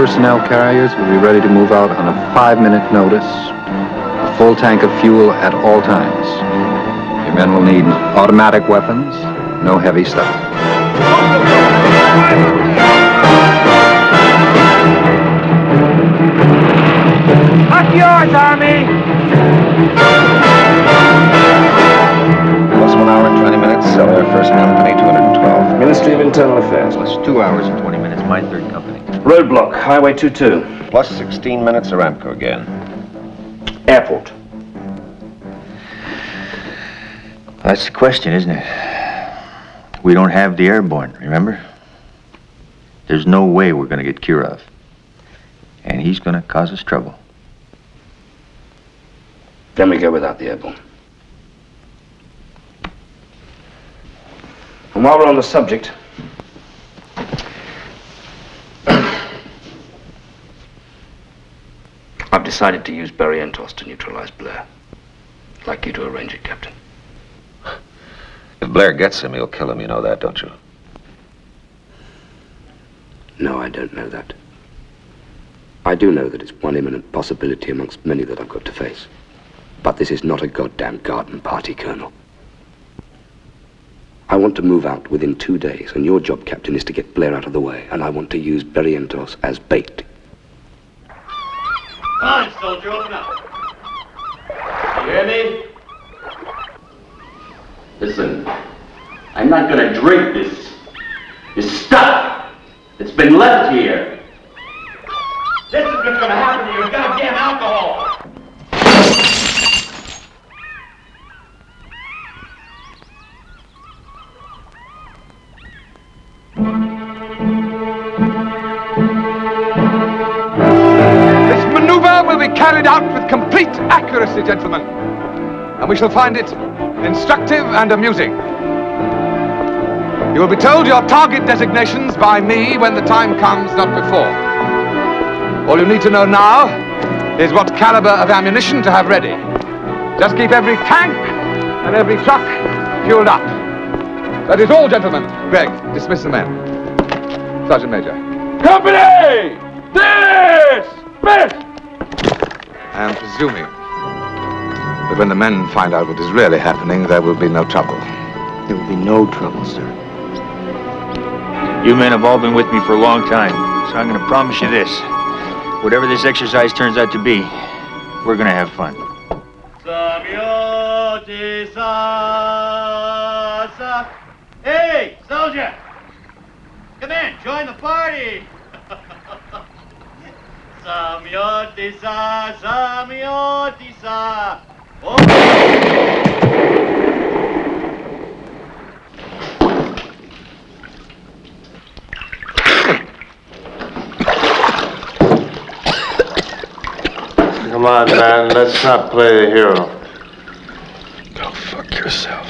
S6: personnel carriers will be ready to move out on a 5-minute notice. A full tank of fuel at all times. Your men will need automatic weapons, no heavy stuff.
S21: That's yours, Army!
S4: Plus 1 hour and 20 minutes, Cellular First Company 212.
S8: Ministry of Internal Affairs.
S16: Plus 2 hours and 20 minutes, my third company.
S8: Roadblock, Highway 22.
S4: Plus 16 minutes, Aramco again.
S8: Airport.
S16: That's the question, isn't it? We don't have the airborne, remember? There's no way we're gonna get Kirov. And he's gonna cause us trouble.
S8: Then we go without the airborne. And while we're on the subject, I've decided to use Barrientos to neutralize Blair. I'd like you to arrange it, Captain.
S4: If Blair gets him, he'll kill him. You know that, don't you?
S8: No, I don't know that. I do know that it's one imminent possibility amongst many that I've got to face. But this is not a goddamn garden party, Colonel. I want to move out within 2 days, and your job, Captain, is to get Blair out of the way, and I want to use Barrientos as bait.
S21: Come on, soldier, open up. You hear me? Listen, I'm not gonna drink this stuff that's been left here. This is what's gonna happen to your goddamn alcohol.
S6: This maneuver will be carried out with complete accuracy, gentlemen. And we shall find it instructive and amusing. You will be told your target designations by me when the time comes, not before. All you need to know now is what caliber of ammunition to have ready. Just keep every tank and every truck fueled up. That is all, gentlemen. Greg, dismiss the men. Sergeant Major.
S21: Company! Dismiss!
S1: I am presuming that when the men find out what is really happening, there will be no trouble.
S16: There will be no trouble, sir. You men have all been with me for a long time, so I'm gonna promise you this. Whatever this exercise turns out to be, we're gonna have fun.
S21: Hey, soldier! Come in, join the party! Samyotisa, Samyotisa!
S10: Come on, man, let's not play the hero.
S18: Go fuck yourself.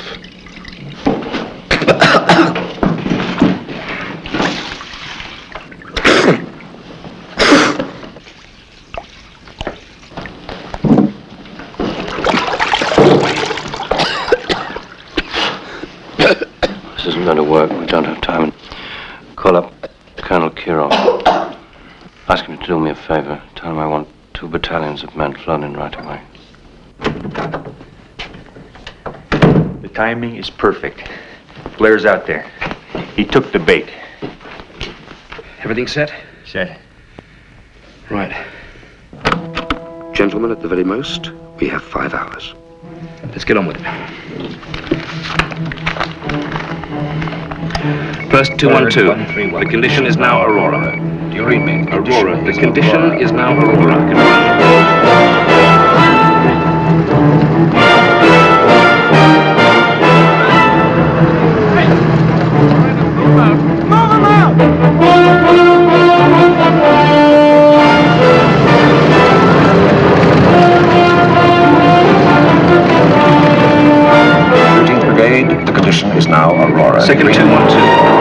S2: This isn't going to work. We don't have time. Call up Colonel Kirov. Ask him to do me a favor. Tell him I want 2 battalions of men flown in right away.
S16: The timing is perfect. Blair's out there. He took the bait.
S8: Everything set?
S16: Set.
S8: Right. Gentlemen, at the very most, we have 5 hours. Let's get on with it. First 212. The condition is now Aurora.
S18: Do you read me?
S8: Aurora. The condition is now Aurora.
S4: Brigade, the condition is now Aurora.
S8: Second 212.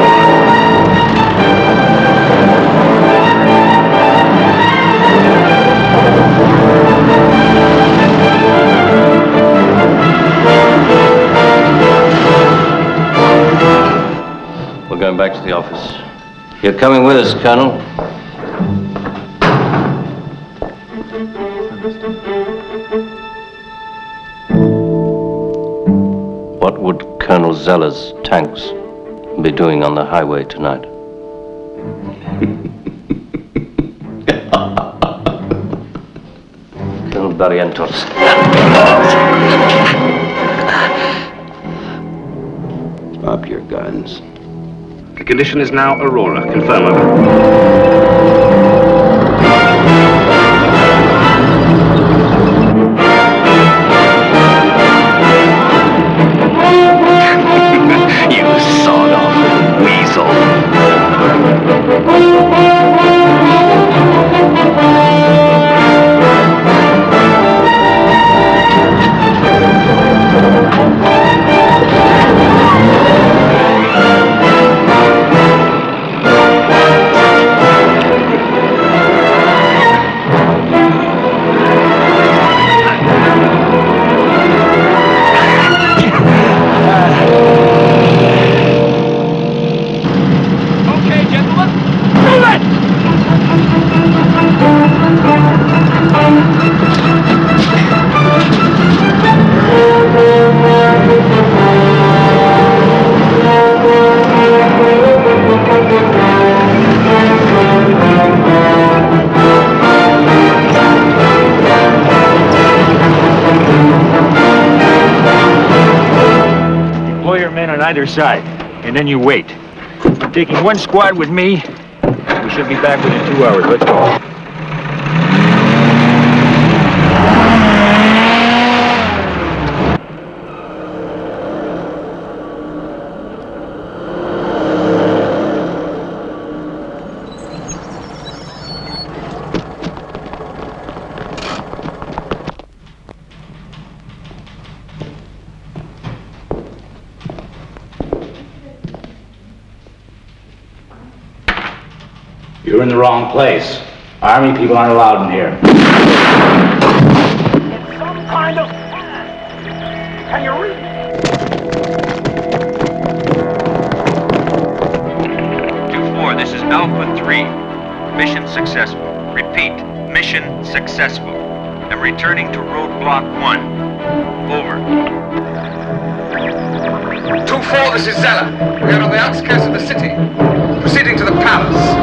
S2: We're going back to the office. You're coming with us, Colonel. What would Colonel Zeller's tanks be doing on the highway tonight? Colonel Barrientos.
S8: Drop your guns. The condition is now Aurora. Confirm, over.
S21: You sawed-off weasel.
S16: On either side, and then you wait. I'm taking one squad with me. We should be back within 2 hours. Let's go.
S21: You're in the wrong place. Army people aren't allowed in here. Some kind of... Can you read?
S15: This is Alpha 3. Mission successful. Repeat, mission successful. I'm returning to roadblock 1. Over.
S6: 2-4, this is Zeller. We are on the outskirts of the city. Proceeding to the palace.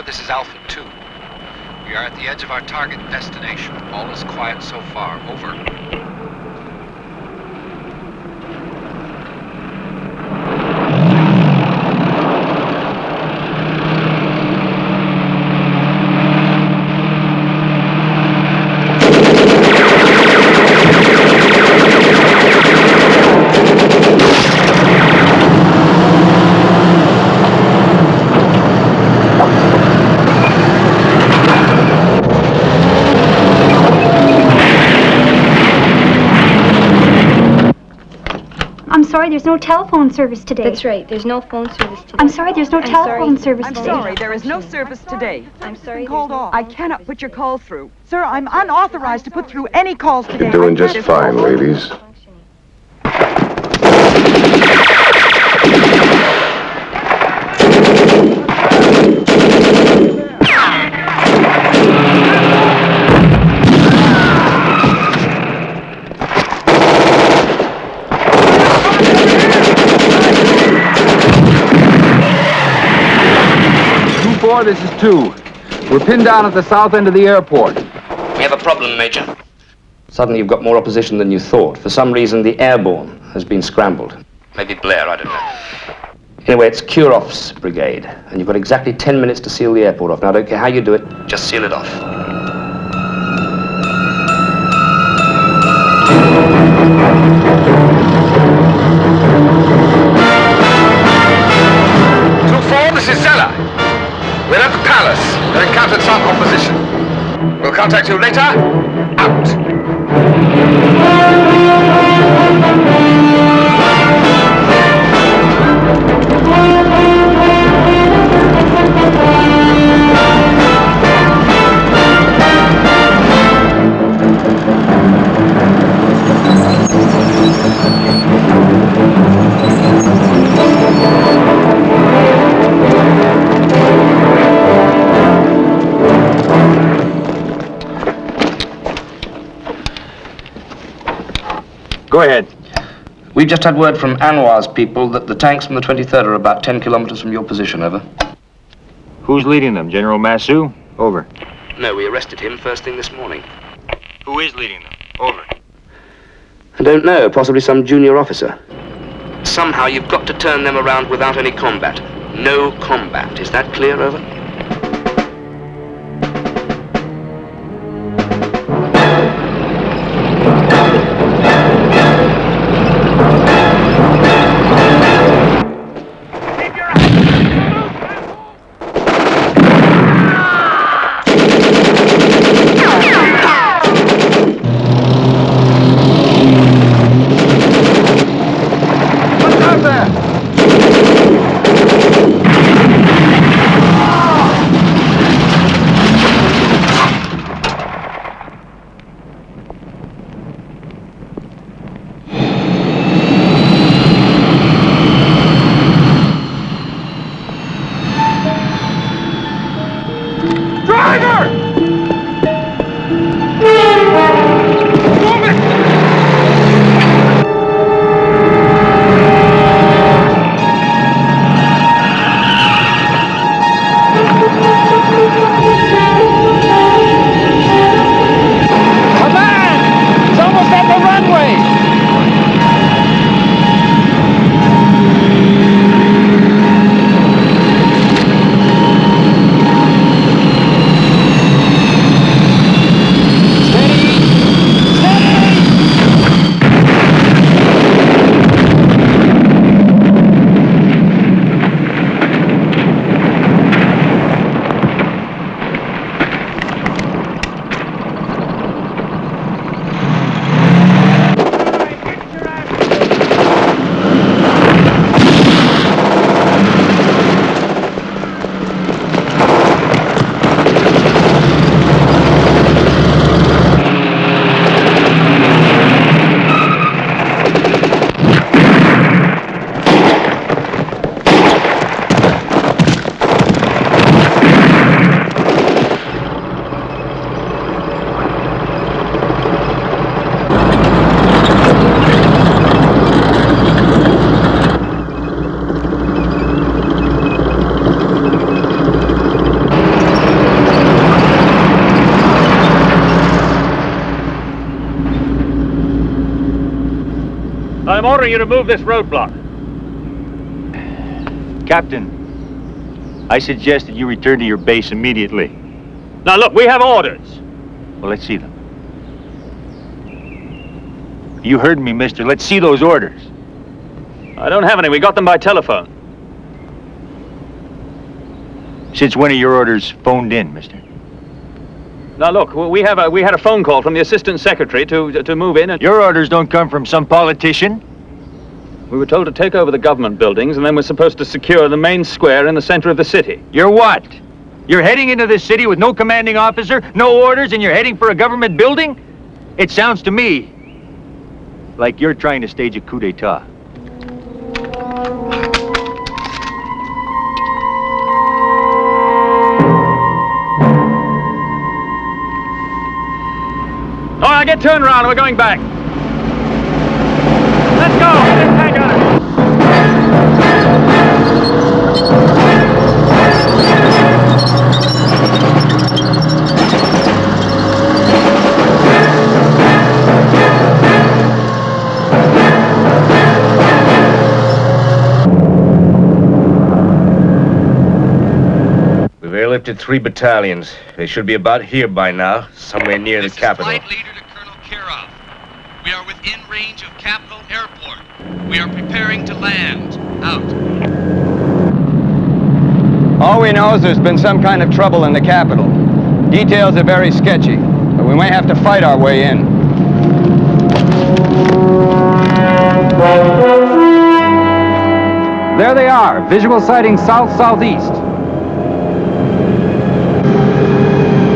S17: This is Alpha 2. We are at the edge of our target destination. All is quiet so far. Over.
S19: Sorry, there's no telephone service today.
S24: That's right, there's no phone service today.
S19: I'm sorry, there's no telephone service today.
S25: I'm sorry, there is no service today.
S24: I'm sorry,
S25: called off. I cannot put your call through. Sir, I'm unauthorized to put through any calls today.
S13: You're doing just fine, ladies.
S6: This is 2. We're pinned down at the south end of the airport.
S9: We have a problem, Major. Suddenly you've got more opposition than you thought. For some reason, the airborne has been scrambled. Maybe Blair, I don't know. Anyway, it's Kuroff's brigade, and you've got exactly 10 minutes to seal the airport off. Now, I don't care how you do it, just seal it off.
S6: This is Zeller. We're at the palace. We've encountered some opposition. We'll
S13: We'll contact you later. Out.
S14: Go ahead.
S9: We've just had word from Anwar's people that the tanks from the 23rd are about 10 kilometers from your position, over.
S16: Who's leading them? General Massu? Over.
S9: No, we arrested him first thing this morning.
S16: Who is leading them? Over.
S9: I don't know, possibly some junior officer. Somehow you've got to turn them around without any combat. No combat. Is that clear, over?
S14: I'm ordering you to move this roadblock.
S16: Captain, I suggest that you return to your base immediately.
S14: Now look, we have orders.
S16: Well, let's see them. You heard me, mister. Let's see those orders.
S14: I don't have any. We got them by telephone.
S16: Since when are your orders phoned in, mister?
S14: Now look, we had a phone call from the assistant secretary to move in and...
S16: Your orders don't come from some politician?
S14: We were told to take over the government buildings and then we're supposed to secure the main square in the center of the city.
S16: You're what? You're heading into this city with no commanding officer, no orders, and you're heading for a government building? It sounds to me like you're trying to stage a coup d'etat.
S14: All right, get turned around. We're going back. Let's go. Get this tank on it.
S5: We've airlifted 3 battalions. They should be about here by now, somewhere near the capital.
S7: Flight leader to Colonel Kirov. We are within range of Capital Airport. We are preparing to land. Out.
S12: All we know is there's been some kind of trouble in the capital.
S6: Details are very sketchy, but we may have to fight our way in. There they are, visual sighting south-southeast.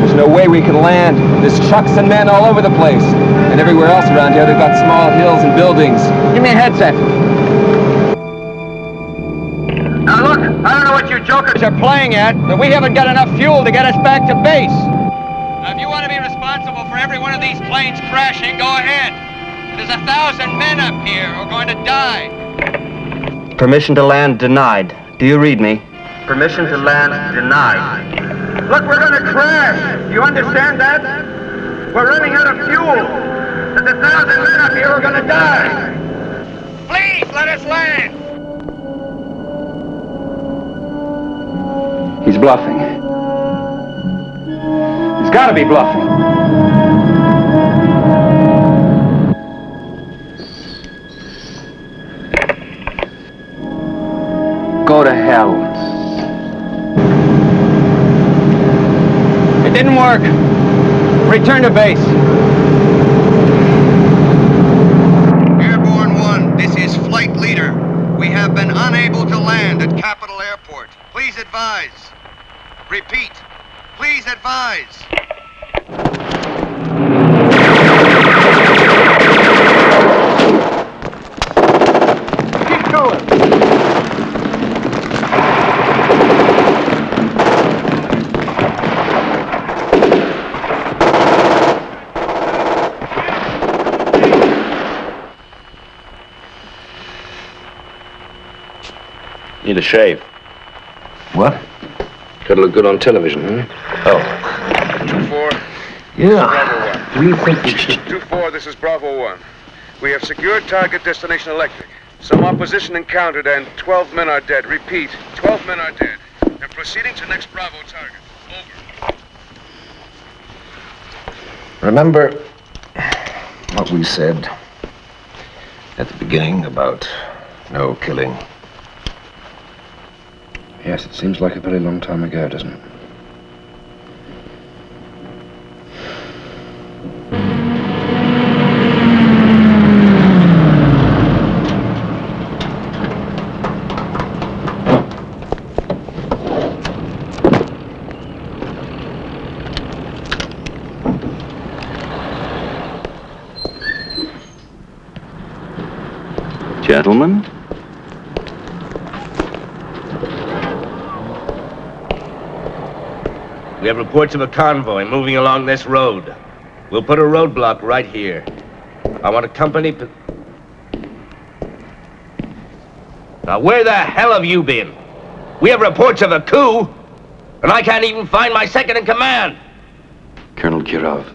S6: There's no way we can land. There's trucks and men all over the place. And everywhere else around here, they've got small hills and buildings. Give me a headset.
S21: Now look, I don't know what you jokers
S6: Are playing at, but we haven't got enough fuel to get us back to base.
S7: Now, if you want to be responsible for every one of these planes crashing, go ahead. There's 1,000 men up here who are going to die.
S2: Permission to land denied. Do you read me?
S21: Permission to land denied. Look, we're gonna crash. You understand that? We're running out of fuel. There's 1,000 men up here who are gonna die. Please, let us land.
S6: He's bluffing. He's got to be bluffing. Go to hell. It didn't work. Return to base.
S21: Airborne 1, this is Flight Leader. We have been unable to land at Capitol Airport. Please advise. Repeat. Please advise. Keep going.
S9: Need a shave.
S8: What?
S9: Gotta look good on television, huh? Oh.
S13: 2-4.
S8: Yeah. We think we should...
S13: 2-4, this is Bravo 1. We have secured target destination Electric. Some opposition encountered and 12 men are dead. Repeat, 12 men are dead. And proceeding to next Bravo target. Over.
S4: Remember what we said at the beginning about no killing?
S9: Yes, it seems like a very long time ago, doesn't it?
S2: Gentlemen?
S5: We have reports of a convoy moving along this road. We'll put a roadblock right here. I want a company... Now, where the hell have you been? We have reports of a coup, and I can't even find my second in command.
S8: Colonel Kirov,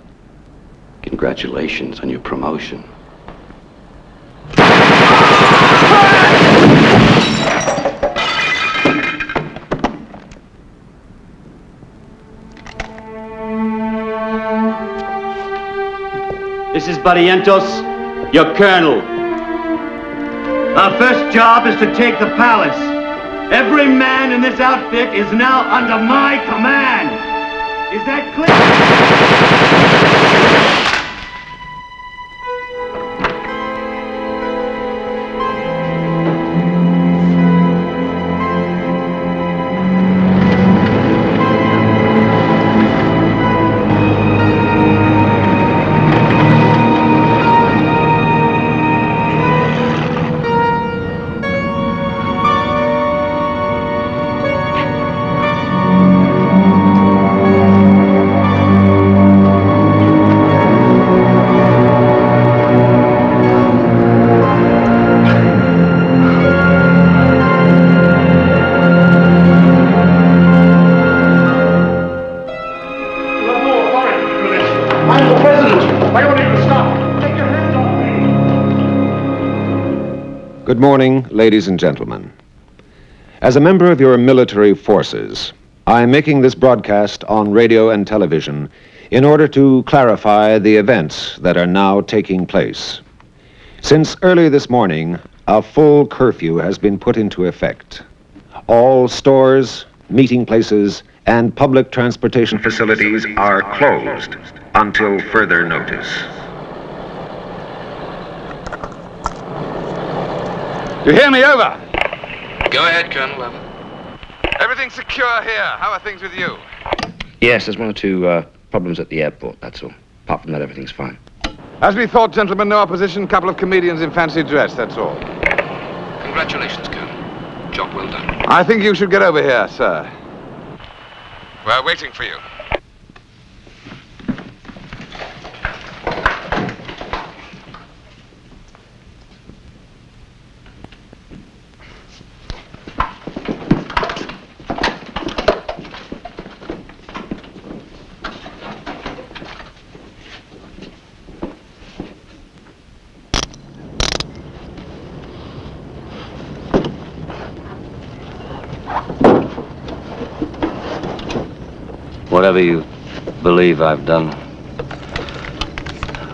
S8: congratulations on your promotion.
S21: This is Barrientos, your colonel. Our first job is to take the palace. Every man in this outfit is now under my command. Is that clear?
S4: Good morning, ladies and gentlemen. As a member of your military forces, I am making this broadcast on radio and television in order to clarify the events that are now taking place. Since early this morning, a full curfew has been put into effect. All stores, meeting places, and public transportation facilities are closed until further notice.
S6: You hear me? Over.
S9: Go ahead, Colonel. Over.
S6: Everything's secure here. How are things with you?
S8: Yes, there's one or two problems at the airport, that's all. Apart from that, everything's fine.
S6: As we thought, gentlemen, no opposition. Couple of comedians in fancy dress, that's all.
S9: Congratulations, Colonel. Job well done.
S6: I think you should get over here, sir. We're waiting for you.
S2: Whatever you believe I've done,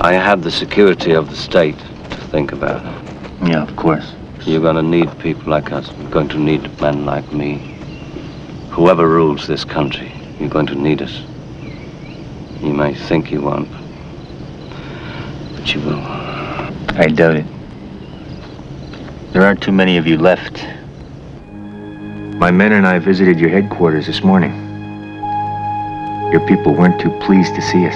S2: I have the security of the state to think about.
S16: Yeah, of course.
S2: You're going to need people like us. You're going to need men like me. Whoever rules this country, you're going to need us. You may think you won't, but you will.
S16: I doubt it. There aren't too many of you left. My men and I visited your headquarters this morning. Your people weren't too pleased to see us.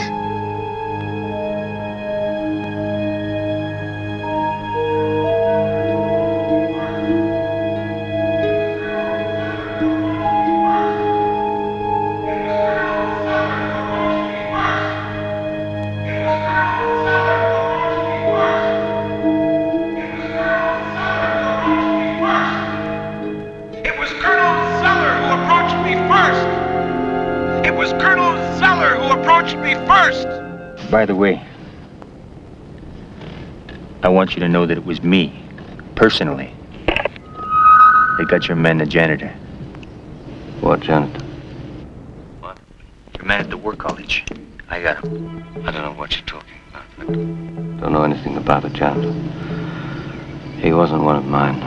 S7: It was Colonel Zeller who approached me first! It was Colonel Zeller who approached me first!
S16: By the way, I want you to know that it was me, personally, that got your man the janitor.
S2: What janitor?
S16: Your man at the war college. I got him.
S2: I don't know what you're talking about. I don't know anything about the janitor. He wasn't one of mine.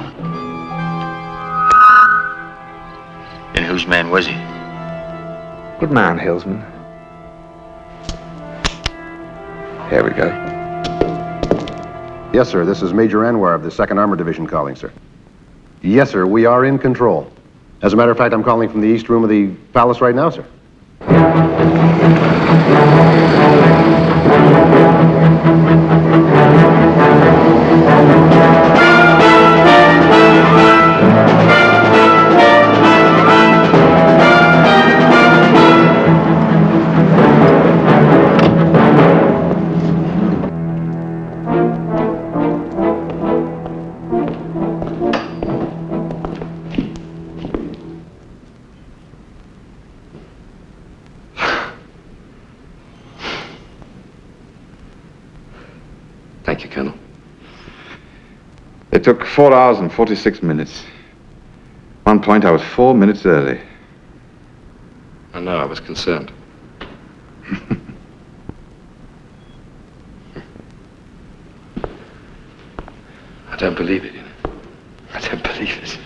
S16: And whose man was he?
S6: Good man, Hillsman.
S3: Here we go. Yes, sir. This is Major Anwar of the 2nd Armored Division calling, sir. Yes, sir. We are in control. As a matter of fact, I'm calling from the east room of the palace right now, sir.
S8: Thank you, Colonel.
S1: It took 4 hours and 46 minutes. One point, I was 4 minutes early.
S8: I know, I was concerned. I don't believe it, you know. I don't believe it.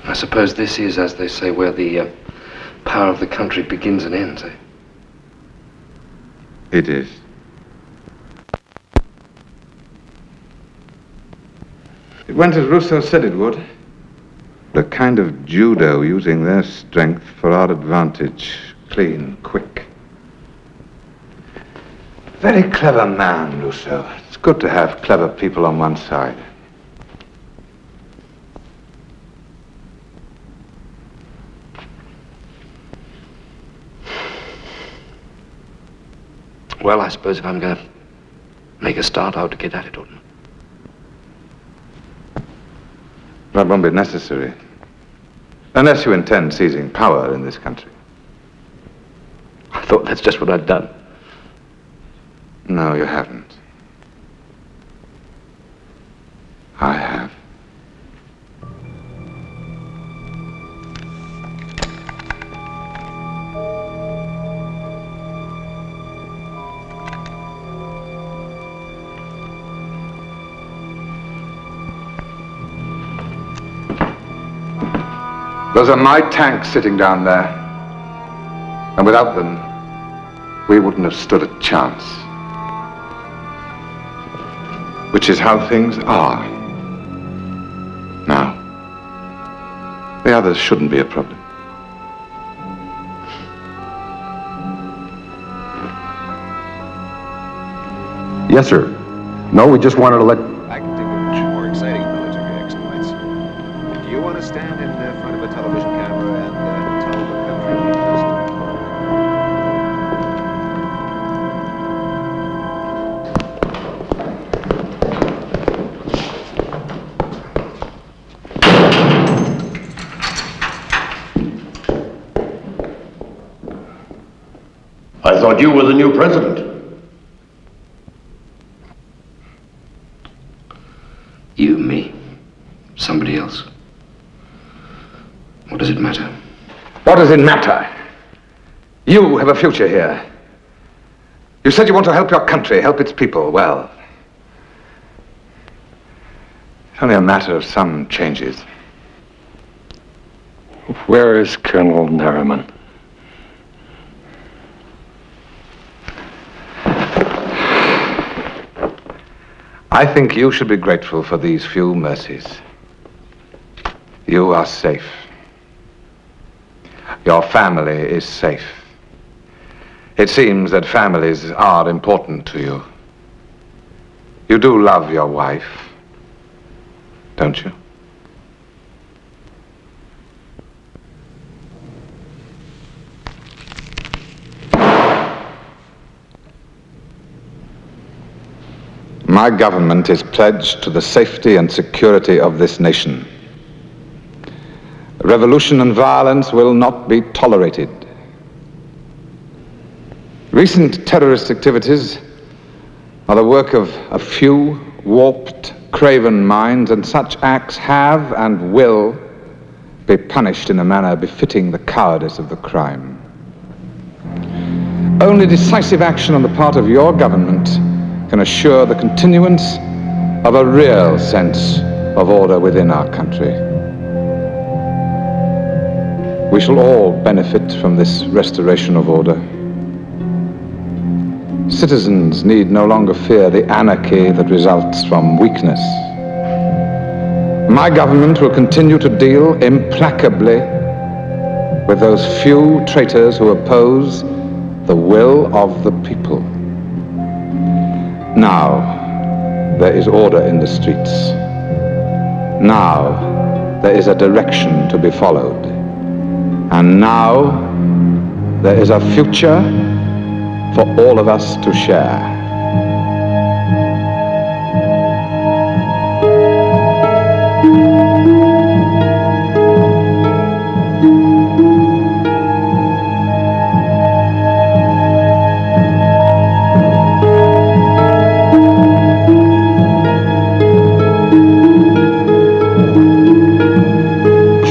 S8: I suppose this is, as they say, where the power of the country begins and ends, eh?
S1: It is. It went as Rousseau said it would. The kind of judo using their strength for our advantage. Clean, quick. Very clever man, Rousseau. It's good to have clever people on one side.
S8: Well, I suppose if I'm going to make a start, I ought to get at it, oughtn't I?
S1: That won't be necessary. Unless you intend seizing power in this country.
S8: I thought that's just what I'd done.
S1: No, you haven't. I have. Those are my tanks sitting down there. And without them, we wouldn't have stood a chance. Which is how things are. Now, the others shouldn't be a problem.
S3: Yes, sir. No, we just wanted to let...
S4: I can think of more exciting military exploits. Do you want to stand in front of a television camera and tell the country you trust?
S10: I thought you were the new president.
S8: You, me, somebody else. What does it matter?
S1: What does it matter? You have a future here. You said you want to help your country, help its people. Well, it's only a matter of some changes.
S11: Where is Colonel Narriman?
S1: I think you should be grateful for these few mercies. You are safe. Your family is safe. It seems that families are important to you. You do love your wife, don't you? My government is pledged to the safety and security of this nation. Revolution and violence will not be tolerated. Recent terrorist activities are the work of a few warped, craven minds, and such acts have and will be punished in a manner befitting the cowardice of the crime. Only decisive action on the part of your government can assure the continuance of a real sense of order within our country. We shall all benefit from this restoration of order. Citizens need no longer fear the anarchy that results from weakness. My government will continue to deal implacably with those few traitors who oppose the will of the people. Now, there is order in the streets. Now, there is a direction to be followed. And now, there is a future for all of us to share.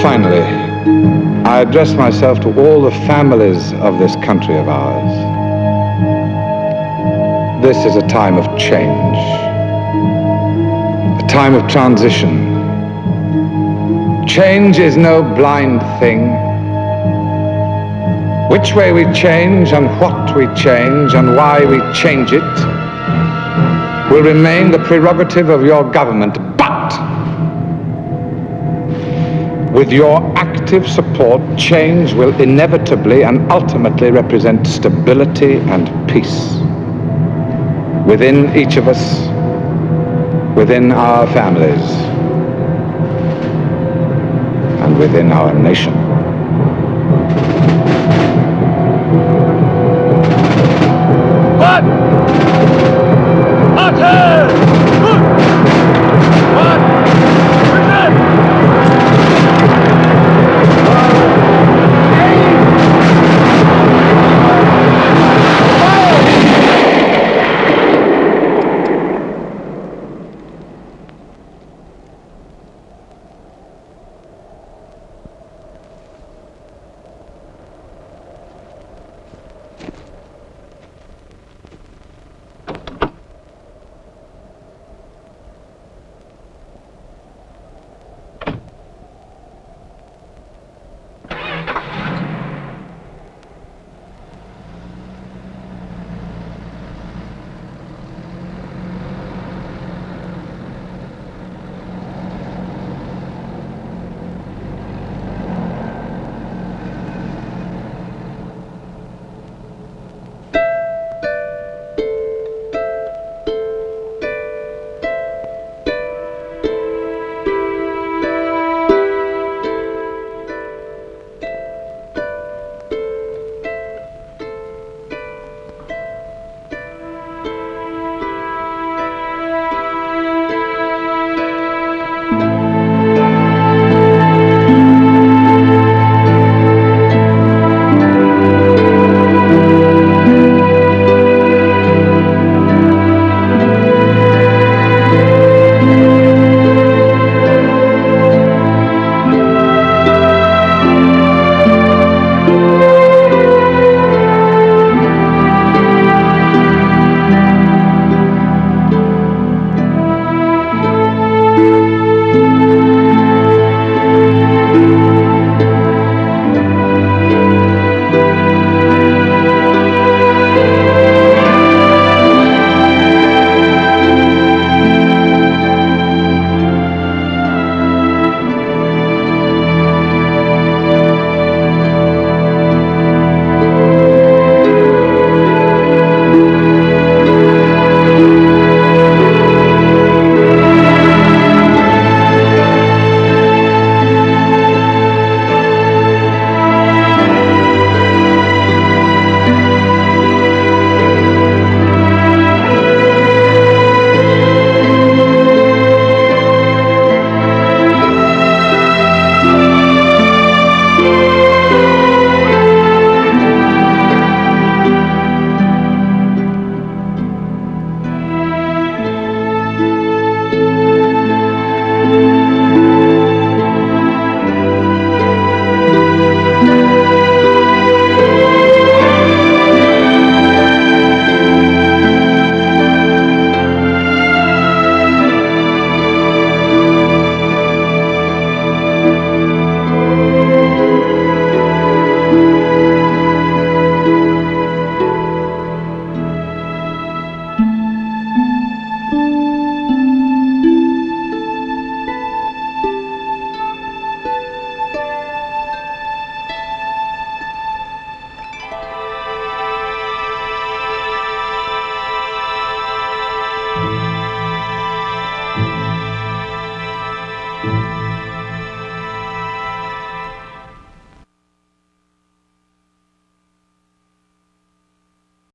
S1: Finally, I address myself to all the families of this country of ours. This is a time of change, a time of transition. Change is no blind thing. Which way we change and what we change and why we change it will remain the prerogative of your government. But with your active support, change will inevitably and ultimately represent stability and peace within each of us, within our families, and within our nation.